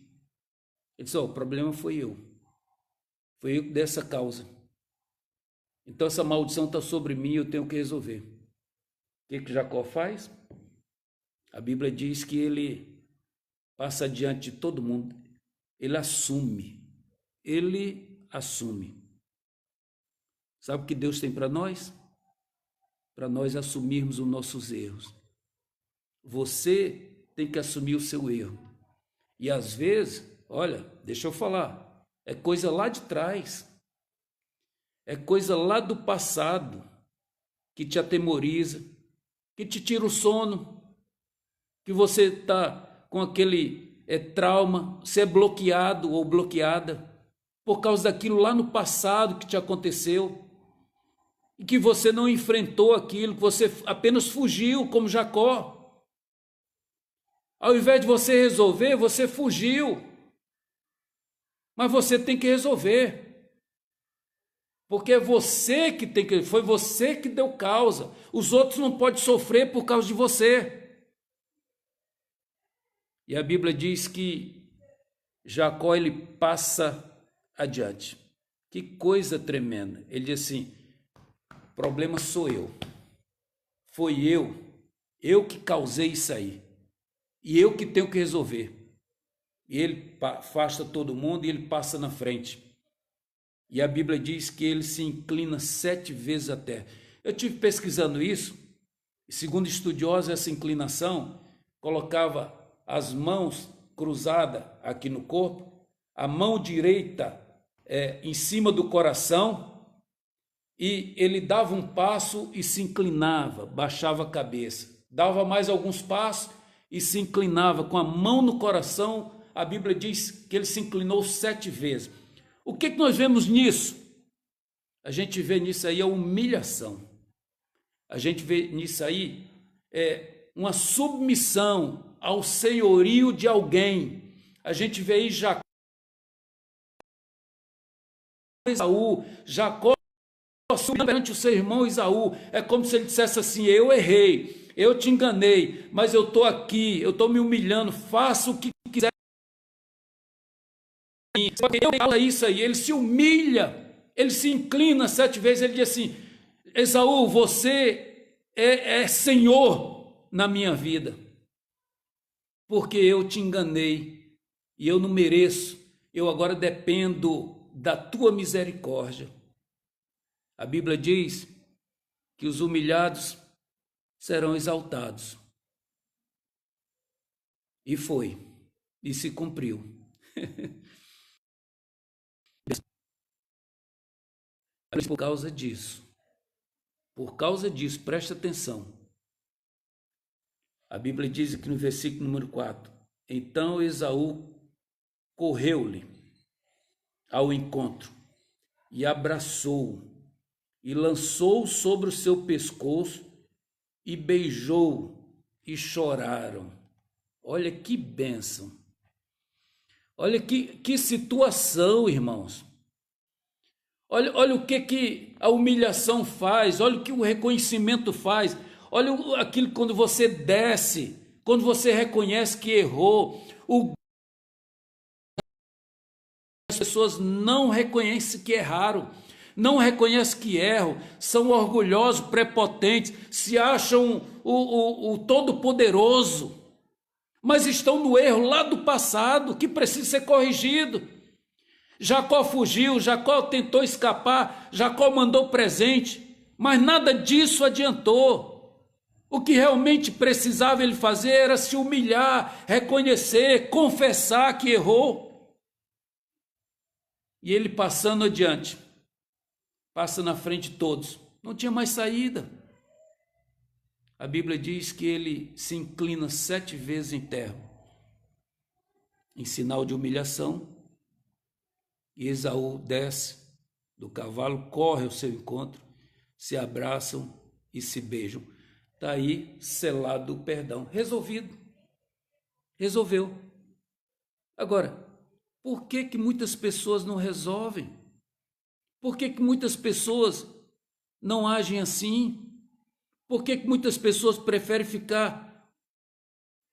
Ele disse, o problema foi eu dessa causa. Então essa maldição está sobre mim, eu tenho que resolver. O que Jacó faz? A Bíblia diz que ele passa diante de todo mundo, ele assume. Sabe o que Deus tem para nós? Para nós assumirmos os nossos erros. Você tem que assumir o seu erro. E às vezes, olha, deixa eu falar, é coisa lá de trás, é coisa lá do passado que te atemoriza, que te tira o sono, que você está com aquele trauma, você é bloqueado ou bloqueada por causa daquilo lá no passado que te aconteceu e que você não enfrentou aquilo, que você apenas fugiu, como Jacó. Ao invés de você resolver, você fugiu. Mas você tem que resolver. Porque é você que tem que, foi você que deu causa. Os outros não podem sofrer por causa de você. E a Bíblia diz que Jacó, ele passa adiante. Que coisa tremenda. Ele diz assim, o problema sou eu. Foi eu que causei isso aí. E eu que tenho que resolver. E ele afasta todo mundo e ele passa na frente. E a Bíblia diz que ele se inclina 7 vezes a terra. Eu tive pesquisando isso, e segundo estudiosos, essa inclinação colocava as mãos cruzadas aqui no corpo, a mão direita em cima do coração, e ele dava um passo e se inclinava, baixava a cabeça. Dava mais alguns passos e se inclinava com a mão no coração. A Bíblia diz que ele se inclinou 7 vezes. O que nós vemos nisso? A gente vê nisso aí a humilhação. A gente vê nisso aí uma submissão ao senhorio de alguém. A gente vê aí Jacó perante o seu irmão Esaú. É como se ele dissesse assim, eu errei, eu te enganei, mas eu estou aqui, eu estou me humilhando, faça o que quiser. Eu falo isso aí, ele se humilha, ele se inclina 7 vezes, ele diz assim, Esaú, você é senhor na minha vida, porque eu te enganei, e eu não mereço, eu agora dependo da tua misericórdia. A Bíblia diz que os humilhados serão exaltados. E foi, e se cumpriu. Por causa disso, preste atenção. A Bíblia diz aqui no versículo número 4, então Esaú correu-lhe ao encontro e abraçou-o e lançou sobre o seu pescoço e beijou e choraram. Olha que bênção. Olha que situação, irmãos. Olha o que a humilhação faz, olha o que o reconhecimento faz, olha aquilo quando você desce, quando você reconhece que errou. As pessoas não reconhecem que erraram, não reconhecem que erram, são orgulhosos, prepotentes, se acham o todo-poderoso, mas estão no erro lá do passado, que precisa ser corrigido. Jacó fugiu, Jacó tentou escapar, Jacó mandou presente, mas nada disso adiantou. O que realmente precisava ele fazer era se humilhar, reconhecer, confessar que errou. E ele passando adiante, passa na frente de todos, não tinha mais saída. A Bíblia diz que ele se inclina 7 vezes em terra, em sinal de humilhação. E Esaú desce do cavalo, corre ao seu encontro, se abraçam e se beijam. Está aí selado o perdão. Resolvido. Resolveu. Agora, por que muitas pessoas não resolvem? Por que muitas pessoas não agem assim? Por que muitas pessoas preferem ficar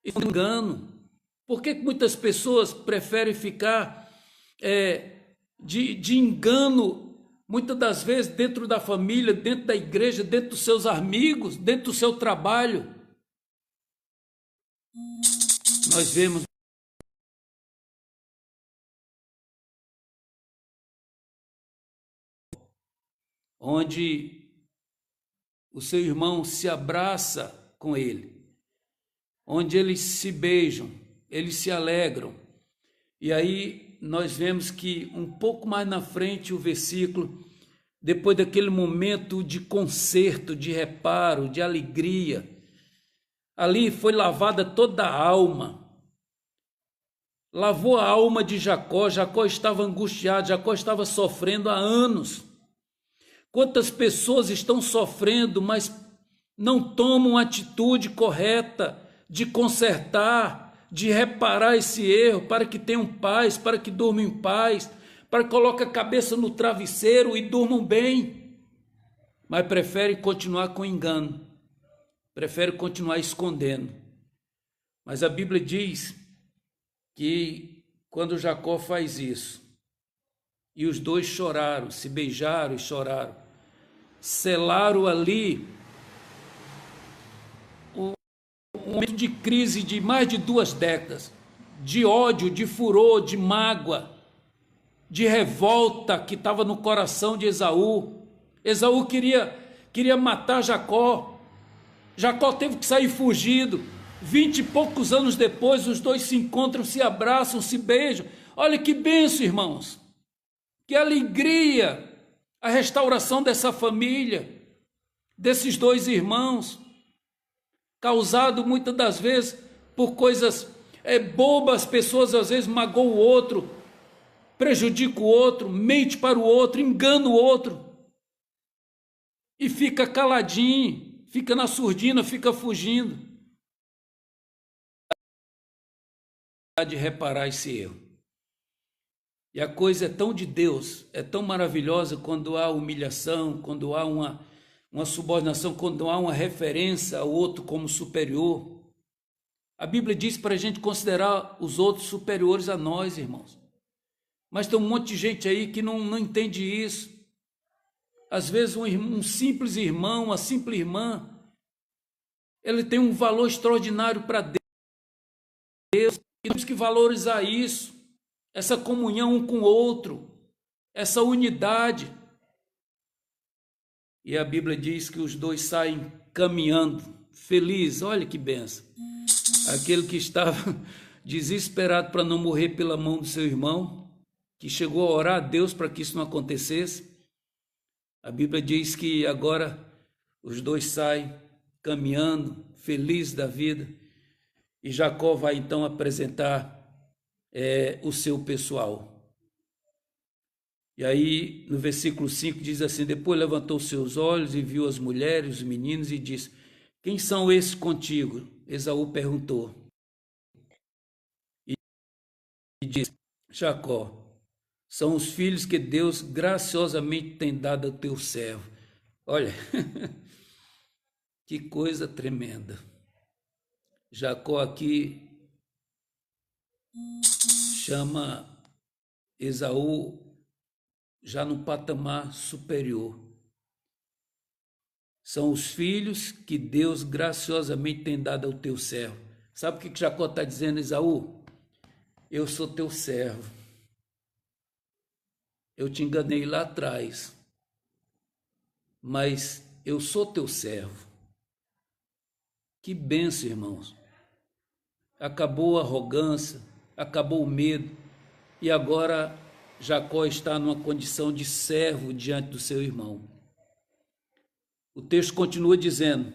engano? Por que muitas pessoas preferem ficar de engano, muitas das vezes dentro da família, dentro da igreja, dentro dos seus amigos, dentro do seu trabalho? Nós vemos onde o seu irmão se abraça com ele, onde eles se beijam, eles se alegram. E aí nós vemos que um pouco mais na frente o versículo, depois daquele momento de conserto, de reparo, de alegria, ali foi lavada toda a alma. Lavou a alma de Jacó. Jacó estava angustiado, Jacó estava sofrendo há anos. Quantas pessoas estão sofrendo, mas não tomam atitude correta de consertar, de reparar esse erro, para que tenham paz, para que durmam em paz, para que coloquem a cabeça no travesseiro e durmam bem, mas preferem continuar com engano, preferem continuar escondendo. Mas a Bíblia diz que quando Jacó faz isso, e os dois choraram, se beijaram e choraram, selaram ali um momento de crise de mais de 2 décadas, de ódio, de furor, de mágoa, de revolta que estava no coração de Esaú. Esaú queria matar Jacó. Jacó teve que sair fugido. 20 e poucos anos depois, os dois se encontram, se abraçam, se beijam. Olha que bênção, irmãos. Que alegria a restauração dessa família, desses dois irmãos, causado muitas das vezes por coisas bobas. Pessoas às vezes magoam o outro, prejudica o outro, mente para o outro, engana o outro e fica caladinho, fica na surdina, fica fugindo de reparar esse erro. E a coisa é tão de Deus, é tão maravilhosa quando há humilhação, quando há uma subordinação, quando há uma referência ao outro como superior. A Bíblia diz para a gente considerar os outros superiores a nós, irmãos. Mas tem um monte de gente aí que não entende isso. Às vezes um simples irmão, uma simples irmã, ele tem um valor extraordinário para Deus. E temos que valorizar isso, essa comunhão um com o outro, essa unidade. E a Bíblia diz que os dois saem caminhando, felizes. Olha que benção. Aquele que estava desesperado para não morrer pela mão do seu irmão, que chegou a orar a Deus para que isso não acontecesse. A Bíblia diz que agora os dois saem caminhando, felizes da vida, e Jacó vai então apresentar o seu pessoal. E aí no versículo 5 diz assim: depois levantou seus olhos e viu as mulheres, os meninos, e disse: quem são esses contigo? Esaú perguntou. E disse: Jacó, são os filhos que Deus graciosamente tem dado ao teu servo. Olha, que coisa tremenda. Jacó aqui chama Esaú já no patamar superior. São os filhos que Deus graciosamente tem dado ao teu servo. Sabe o que Jacó está dizendo, Esaú? Eu sou teu servo. Eu te enganei lá atrás, mas eu sou teu servo. Que bênção, irmãos. Acabou a arrogância, acabou o medo, e agora Jacó está numa condição de servo diante do seu irmão. O texto continua dizendo: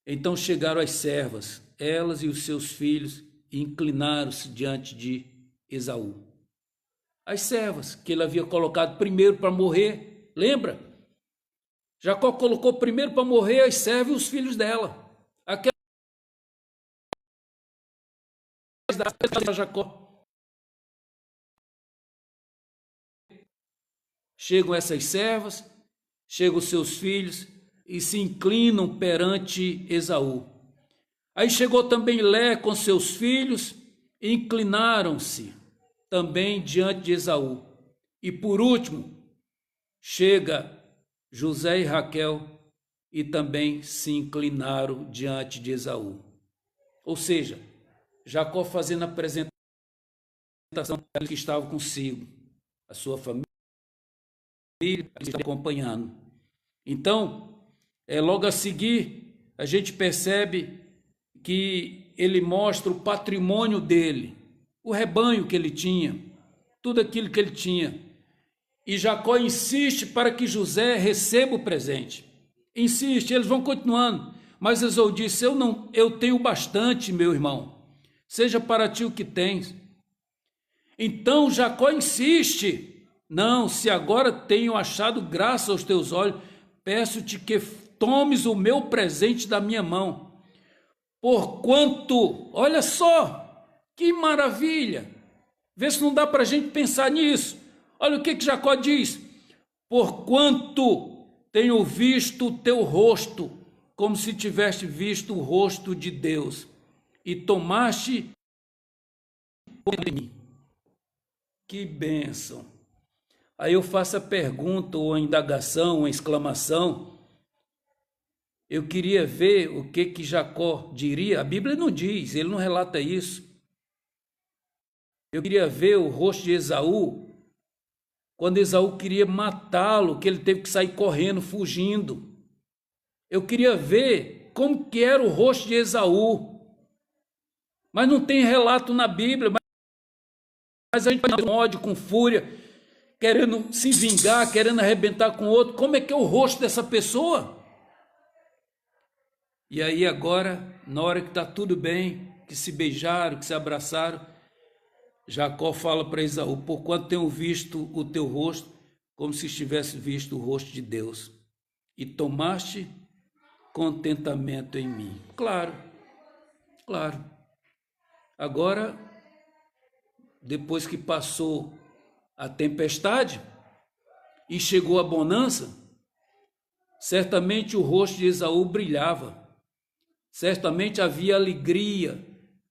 então chegaram as servas, elas e os seus filhos, e inclinaram-se diante de Esaú. as servas que ele havia colocado primeiro para morrer. Lembra? Jacó colocou primeiro para morrer as servas e os filhos dela. Aquelas da Jacó. Chegam essas servas, chegam os seus filhos e se inclinam perante Esaú. Aí chegou também Lé com seus filhos e inclinaram-se também diante de Esaú. E por último, chega José e Raquel e também se inclinaram diante de Esaú. Ou seja, Jacó fazendo a apresentação que estava consigo, a sua família está acompanhando. Então, logo a seguir, a gente percebe que ele mostra o patrimônio dele, o rebanho que ele tinha, tudo aquilo que ele tinha. E Jacó insiste para que José receba o presente. Insiste, eles vão continuando. Mas Esaú disse: eu tenho bastante, meu irmão. Seja para ti o que tens. Então Jacó insiste: não, se agora tenho achado graça aos teus olhos, peço-te que tomes o meu presente da minha mão. Porquanto, olha só, que maravilha. Vê se não dá para a gente pensar nisso. Olha o que Jacó diz: porquanto tenho visto o teu rosto, como se tivesse visto o rosto de Deus, e tomaste em mim. Que bênção! Aí eu faço a pergunta, ou a indagação, ou a exclamação. Eu queria ver o que Jacó diria. A Bíblia não diz, ele não relata isso. Eu queria ver o rosto de Esaú, quando Esaú queria matá-lo, que ele teve que sair correndo, fugindo. Eu queria ver como que era o rosto de Esaú. Mas não tem relato na Bíblia, mas a gente com ódio, com fúria, querendo se vingar, querendo arrebentar com o outro. Como é que é o rosto dessa pessoa? E aí agora, na hora que está tudo bem, que se beijaram, que se abraçaram, Jacó fala para Esaú: porquanto tenho visto o teu rosto, como se estivesse visto o rosto de Deus, e tomaste contentamento em mim. Claro, claro. Agora, depois que passou a tempestade e chegou a bonança, certamente o rosto de Esaú brilhava, certamente havia alegria,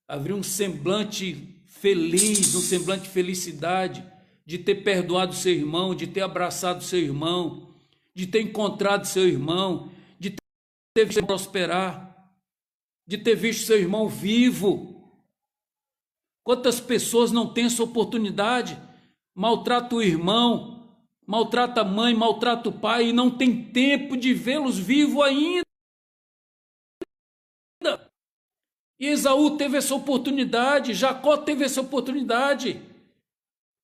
havia um semblante feliz, um semblante de felicidade, de ter perdoado seu irmão, de ter abraçado seu irmão, de ter encontrado seu irmão, de ter visto prosperar, de ter visto seu irmão vivo. Quantas pessoas não têm essa oportunidade? Maltrata o irmão, maltrata a mãe, maltrata o pai e não tem tempo de vê-los vivos ainda. E Esaú teve essa oportunidade, Jacó teve essa oportunidade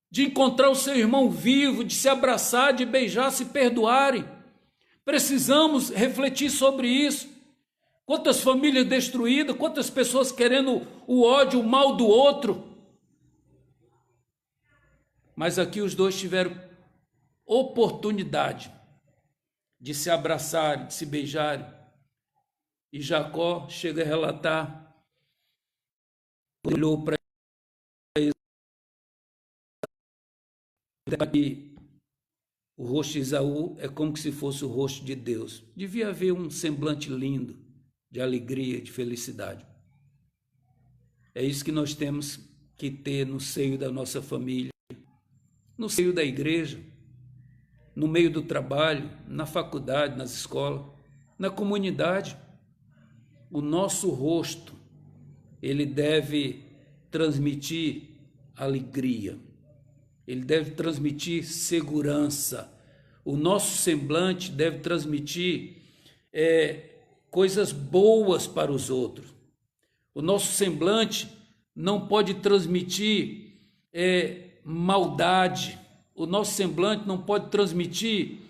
de encontrar o seu irmão vivo, de se abraçar, de beijar, se perdoarem. Precisamos refletir sobre isso. Quantas famílias destruídas, quantas pessoas querendo o ódio, o mal do outro. Mas aqui os dois tiveram oportunidade de se abraçarem, de se beijarem. E Jacó chega a relatar, olhou para ele, o rosto de Esaú é como se fosse o rosto de Deus. Devia haver um semblante lindo, de alegria, de felicidade. É isso que nós temos que ter no seio da nossa família, no seio da igreja, no meio do trabalho, na faculdade, nas escolas, na comunidade. O nosso rosto, ele deve transmitir alegria, ele deve transmitir segurança. O nosso semblante deve transmitir coisas boas para os outros. O nosso semblante não pode transmitir maldade. O nosso semblante não pode transmitir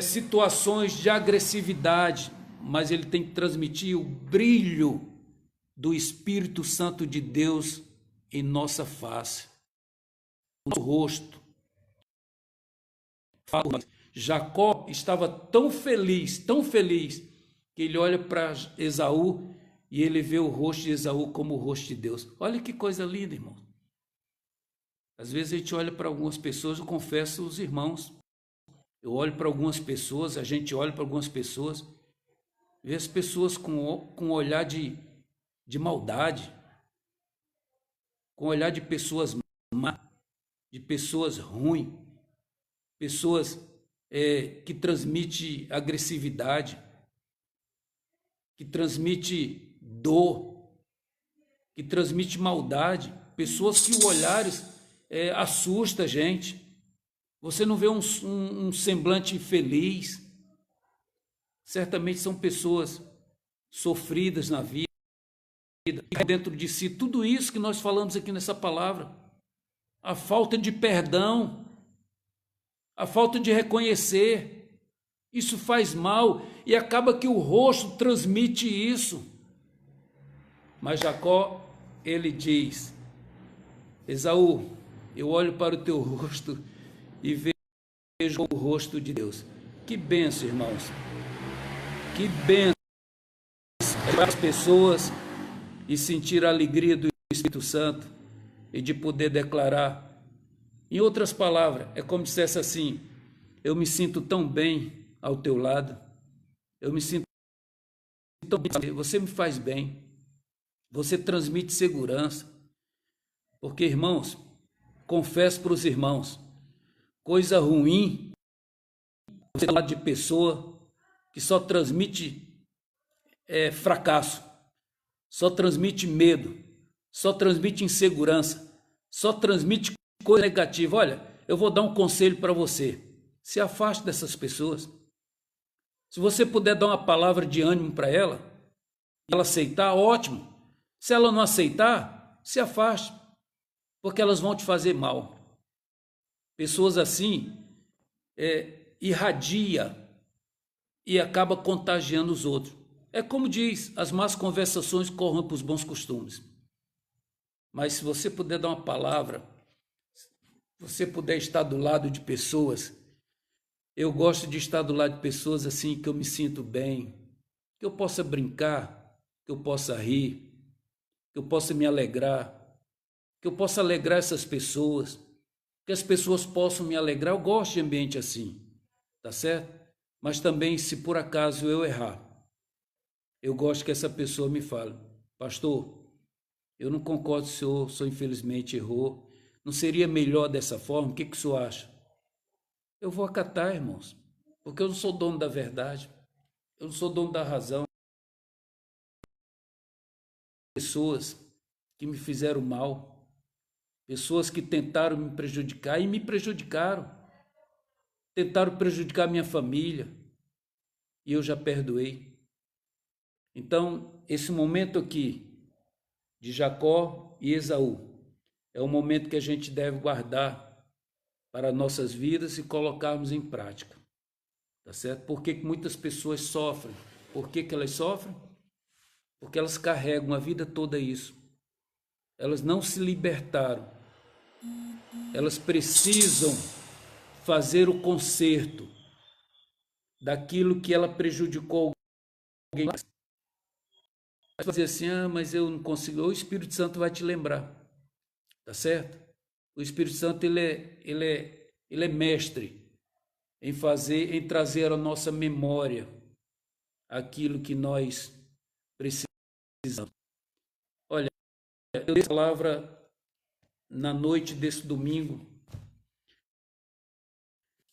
situações de agressividade, mas ele tem que transmitir o brilho do Espírito Santo de Deus em nossa face. no rosto. Jacó estava tão feliz, que ele olha para Esaú e ele vê o rosto de Esaú como o rosto de Deus. Olha que coisa linda, irmão. Às vezes a gente olha para algumas pessoas, eu confesso os irmãos, eu olho para algumas pessoas, a gente olha para algumas pessoas, vê as pessoas com um olhar de maldade, com olhar de pessoas má, de pessoas ruins, pessoas que transmitem agressividade, que transmite dor, que transmite maldade, pessoas que o olhares assusta a gente. Você não vê um semblante feliz. Certamente são pessoas sofridas na vida, e dentro de si tudo isso que nós falamos aqui nessa palavra, a falta de perdão, a falta de reconhecer, isso faz mal e acaba que o rosto transmite isso. Mas Jacó, ele diz: Esaú, eu olho para o teu rosto e vejo o rosto de Deus. Que bênção, irmãos. Que bênção para as pessoas e sentir a alegria do Espírito Santo e de poder declarar. Em outras palavras, é como se dissesse assim: eu me sinto tão bem ao teu lado, eu me sinto tão bem, você me faz bem, você transmite segurança. Porque, irmãos, confesso para os irmãos, coisa ruim, você falar de pessoa que só transmite fracasso, só transmite medo, só transmite insegurança, só transmite coisa negativa. Olha, eu vou dar um conselho para você: se afaste dessas pessoas. Se você puder dar uma palavra de ânimo para ela, e ela aceitar, ótimo. Se ela não aceitar, se afaste, porque elas vão te fazer mal. Pessoas assim irradia e acaba contagiando os outros. É como diz, as más conversações corrompem os bons costumes. Mas se você puder dar uma palavra, se você puder estar do lado de pessoas, eu gosto de estar do lado de pessoas assim que eu me sinto bem, que eu possa brincar, que eu possa rir, que eu possa me alegrar, que eu possa alegrar essas pessoas, que as pessoas possam me alegrar. Eu gosto de ambiente assim, tá certo? Mas também, se por acaso eu errar, eu gosto que essa pessoa me fale: pastor, eu não concordo se o senhor infelizmente errou, não seria melhor dessa forma? O que o senhor acha? Eu vou acatar, irmãos, porque eu não sou dono da verdade, eu não sou dono da razão. Pessoas que me fizeram mal, pessoas que tentaram me prejudicar e me prejudicaram, tentaram prejudicar minha família, e eu já perdoei. Então, esse momento aqui de Jacó e Esaú é o momento que a gente deve guardar para nossas vidas e colocarmos em prática, tá certo? Por que muitas pessoas sofrem? Por que elas sofrem? Porque elas carregam a vida toda isso. Elas não se libertaram. Elas precisam fazer o conserto daquilo que ela prejudicou alguém. Vai fazer assim: mas eu não consigo. O Espírito Santo vai te lembrar, tá certo? O Espírito Santo ele é mestre em trazer à nossa memória aquilo que nós precisamos. Olha, eu dei a palavra na noite desse domingo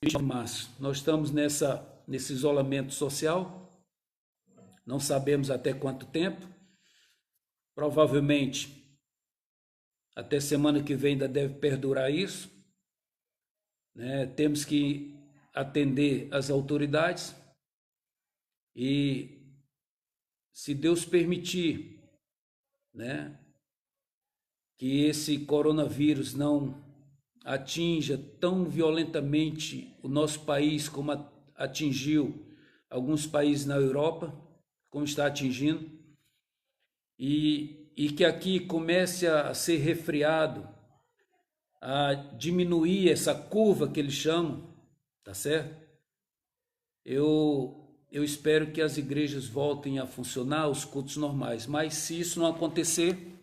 de março. Nós estamos nesse isolamento social, não sabemos até quanto tempo, provavelmente até semana que vem ainda deve perdurar isso, né? Temos que atender as autoridades e, se Deus permitir, né, que esse coronavírus não atinja tão violentamente o nosso país como atingiu alguns países na Europa, como está atingindo, e que aqui comece a ser refriado a diminuir essa curva que eles chamam, tá certo? Eu espero que as igrejas voltem a funcionar, os cultos normais, mas se isso não acontecer,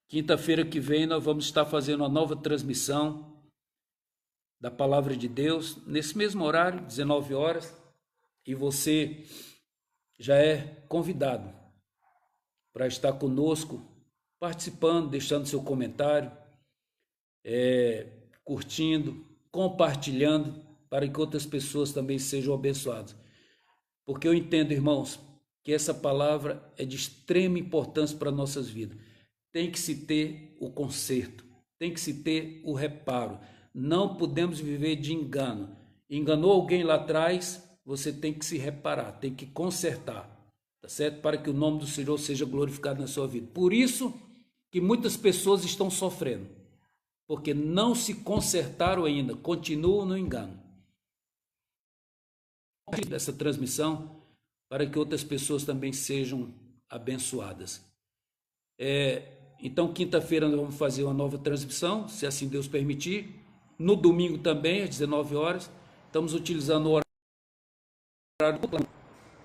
quinta-feira que vem nós vamos estar fazendo uma nova transmissão da Palavra de Deus, nesse mesmo horário, 19 horas, e você já é convidado para estar conosco, participando, deixando seu comentário, curtindo, compartilhando, para que outras pessoas também sejam abençoadas. Porque eu entendo, irmãos, que essa palavra é de extrema importância para nossas vidas. Tem que se ter o conserto, tem que se ter o reparo. Não podemos viver de engano. Enganou alguém lá atrás, você tem que se reparar, tem que consertar, tá certo? Para que o nome do Senhor seja glorificado na sua vida. Por isso que muitas pessoas estão sofrendo, porque não se consertaram ainda, continuam no engano. Dessa transmissão, para que outras pessoas também sejam abençoadas. Então, quinta-feira nós vamos fazer uma nova transmissão, se assim Deus permitir. No domingo também, às 19 horas, estamos utilizando o horário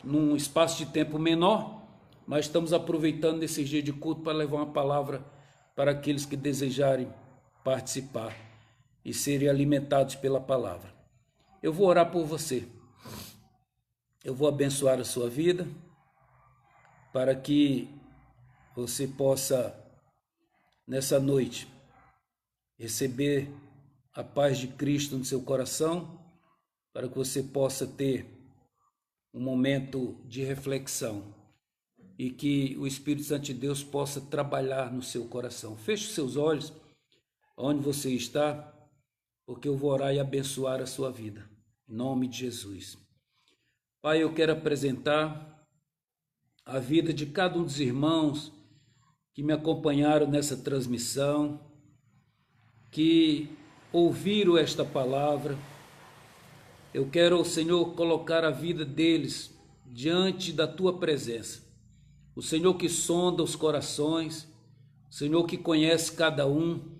num espaço de tempo menor, mas estamos aproveitando esses dias de culto para levar uma palavra para aqueles que desejarem participar e serem alimentados pela palavra. Eu vou orar por você. Eu vou abençoar a sua vida para que você possa, nessa noite, receber a paz de Cristo no seu coração, para que você possa ter um momento de reflexão e que o Espírito Santo de Deus possa trabalhar no seu coração. Feche os seus olhos, onde você está, porque eu vou orar e abençoar a sua vida. Em nome de Jesus. Pai, eu quero apresentar a vida de cada um dos irmãos que me acompanharam nessa transmissão, que ouviram esta palavra. Eu quero, Senhor, colocar a vida deles diante da Tua presença. O Senhor que sonda os corações, o Senhor que conhece cada um,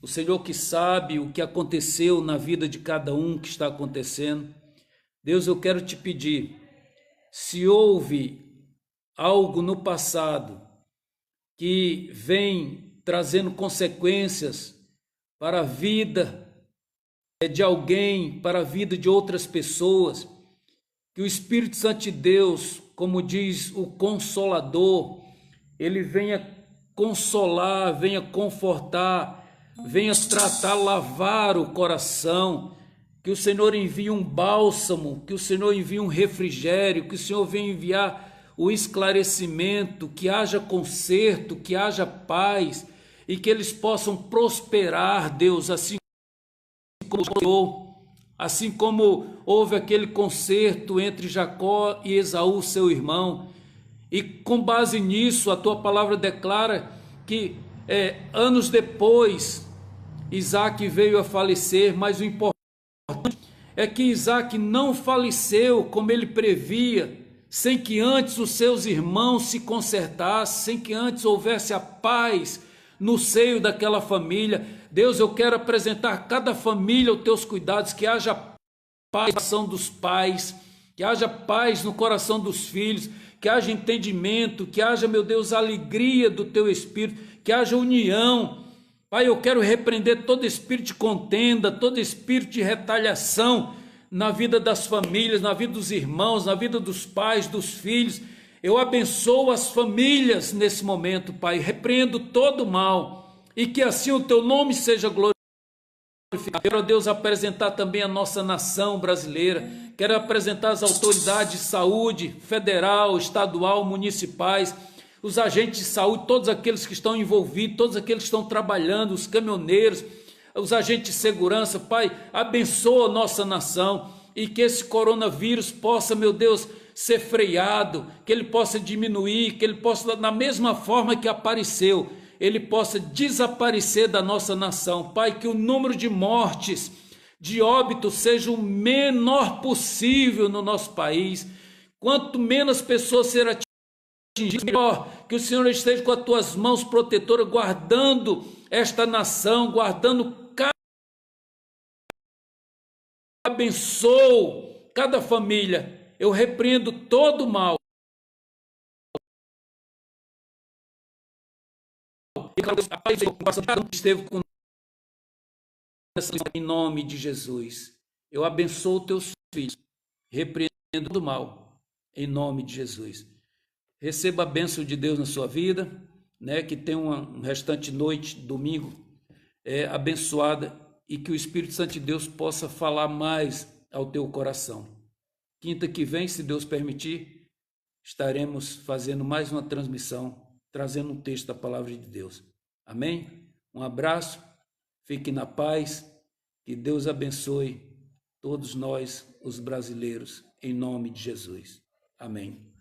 o Senhor que sabe o que aconteceu na vida de cada um que está acontecendo. Deus, eu quero te pedir, se houve algo no passado que vem trazendo consequências para a vida de alguém, para a vida de outras pessoas, que o Espírito Santo de Deus, como diz o Consolador, ele venha consolar, venha confortar, venha tratar, lavar o coração, que o Senhor envie um bálsamo, que o Senhor envie um refrigério, que o Senhor venha enviar o esclarecimento, que haja conserto, que haja paz e que eles possam prosperar, Deus, assim como houve aquele conserto entre Jacó e Esaú, seu irmão, e com base nisso a tua palavra declara que anos depois Isaac veio a falecer, mas o importante é que Isaac não faleceu como ele previa, sem que antes os seus irmãos se consertassem, sem que antes houvesse a paz no seio daquela família. Deus, eu quero apresentar cada família aos teus cuidados, que haja paz no coração dos pais, que haja paz no coração dos filhos, que haja entendimento, que haja, meu Deus, alegria do teu Espírito, que haja união. Pai, eu quero repreender todo espírito de contenda, todo espírito de retaliação na vida das famílias, na vida dos irmãos, na vida dos pais, dos filhos. Eu abençoo as famílias nesse momento, Pai, repreendo todo o mal e que assim o teu nome seja glorificado. Quero, Deus, apresentar também a nossa nação brasileira, quero apresentar as autoridades de saúde federal, estadual, municipais, os agentes de saúde, todos aqueles que estão envolvidos, todos aqueles que estão trabalhando, os caminhoneiros, os agentes de segurança. Pai, abençoa a nossa nação e que esse coronavírus possa, meu Deus, ser freado, que ele possa diminuir, que ele possa, na mesma forma que apareceu, ele possa desaparecer da nossa nação. Pai, que o número de mortes, de óbitos seja o menor possível no nosso país. Quanto menos pessoas serão Senhor, que o Senhor esteja com as tuas mãos protetoras, guardando esta nação, guardando cada, abençoo cada família. Eu repreendo todo o mal. Esteve com em nome de Jesus. Eu abençoo teus filhos, repreendo todo o mal, em nome de Jesus. Receba a bênção de Deus na sua vida, né? Que tenha uma restante noite, domingo, abençoada, e que o Espírito Santo de Deus possa falar mais ao teu coração. Quinta que vem, se Deus permitir, estaremos fazendo mais uma transmissão, trazendo um texto da palavra de Deus. Amém? Um abraço, fique na paz, que Deus abençoe todos nós, os brasileiros, em nome de Jesus. Amém.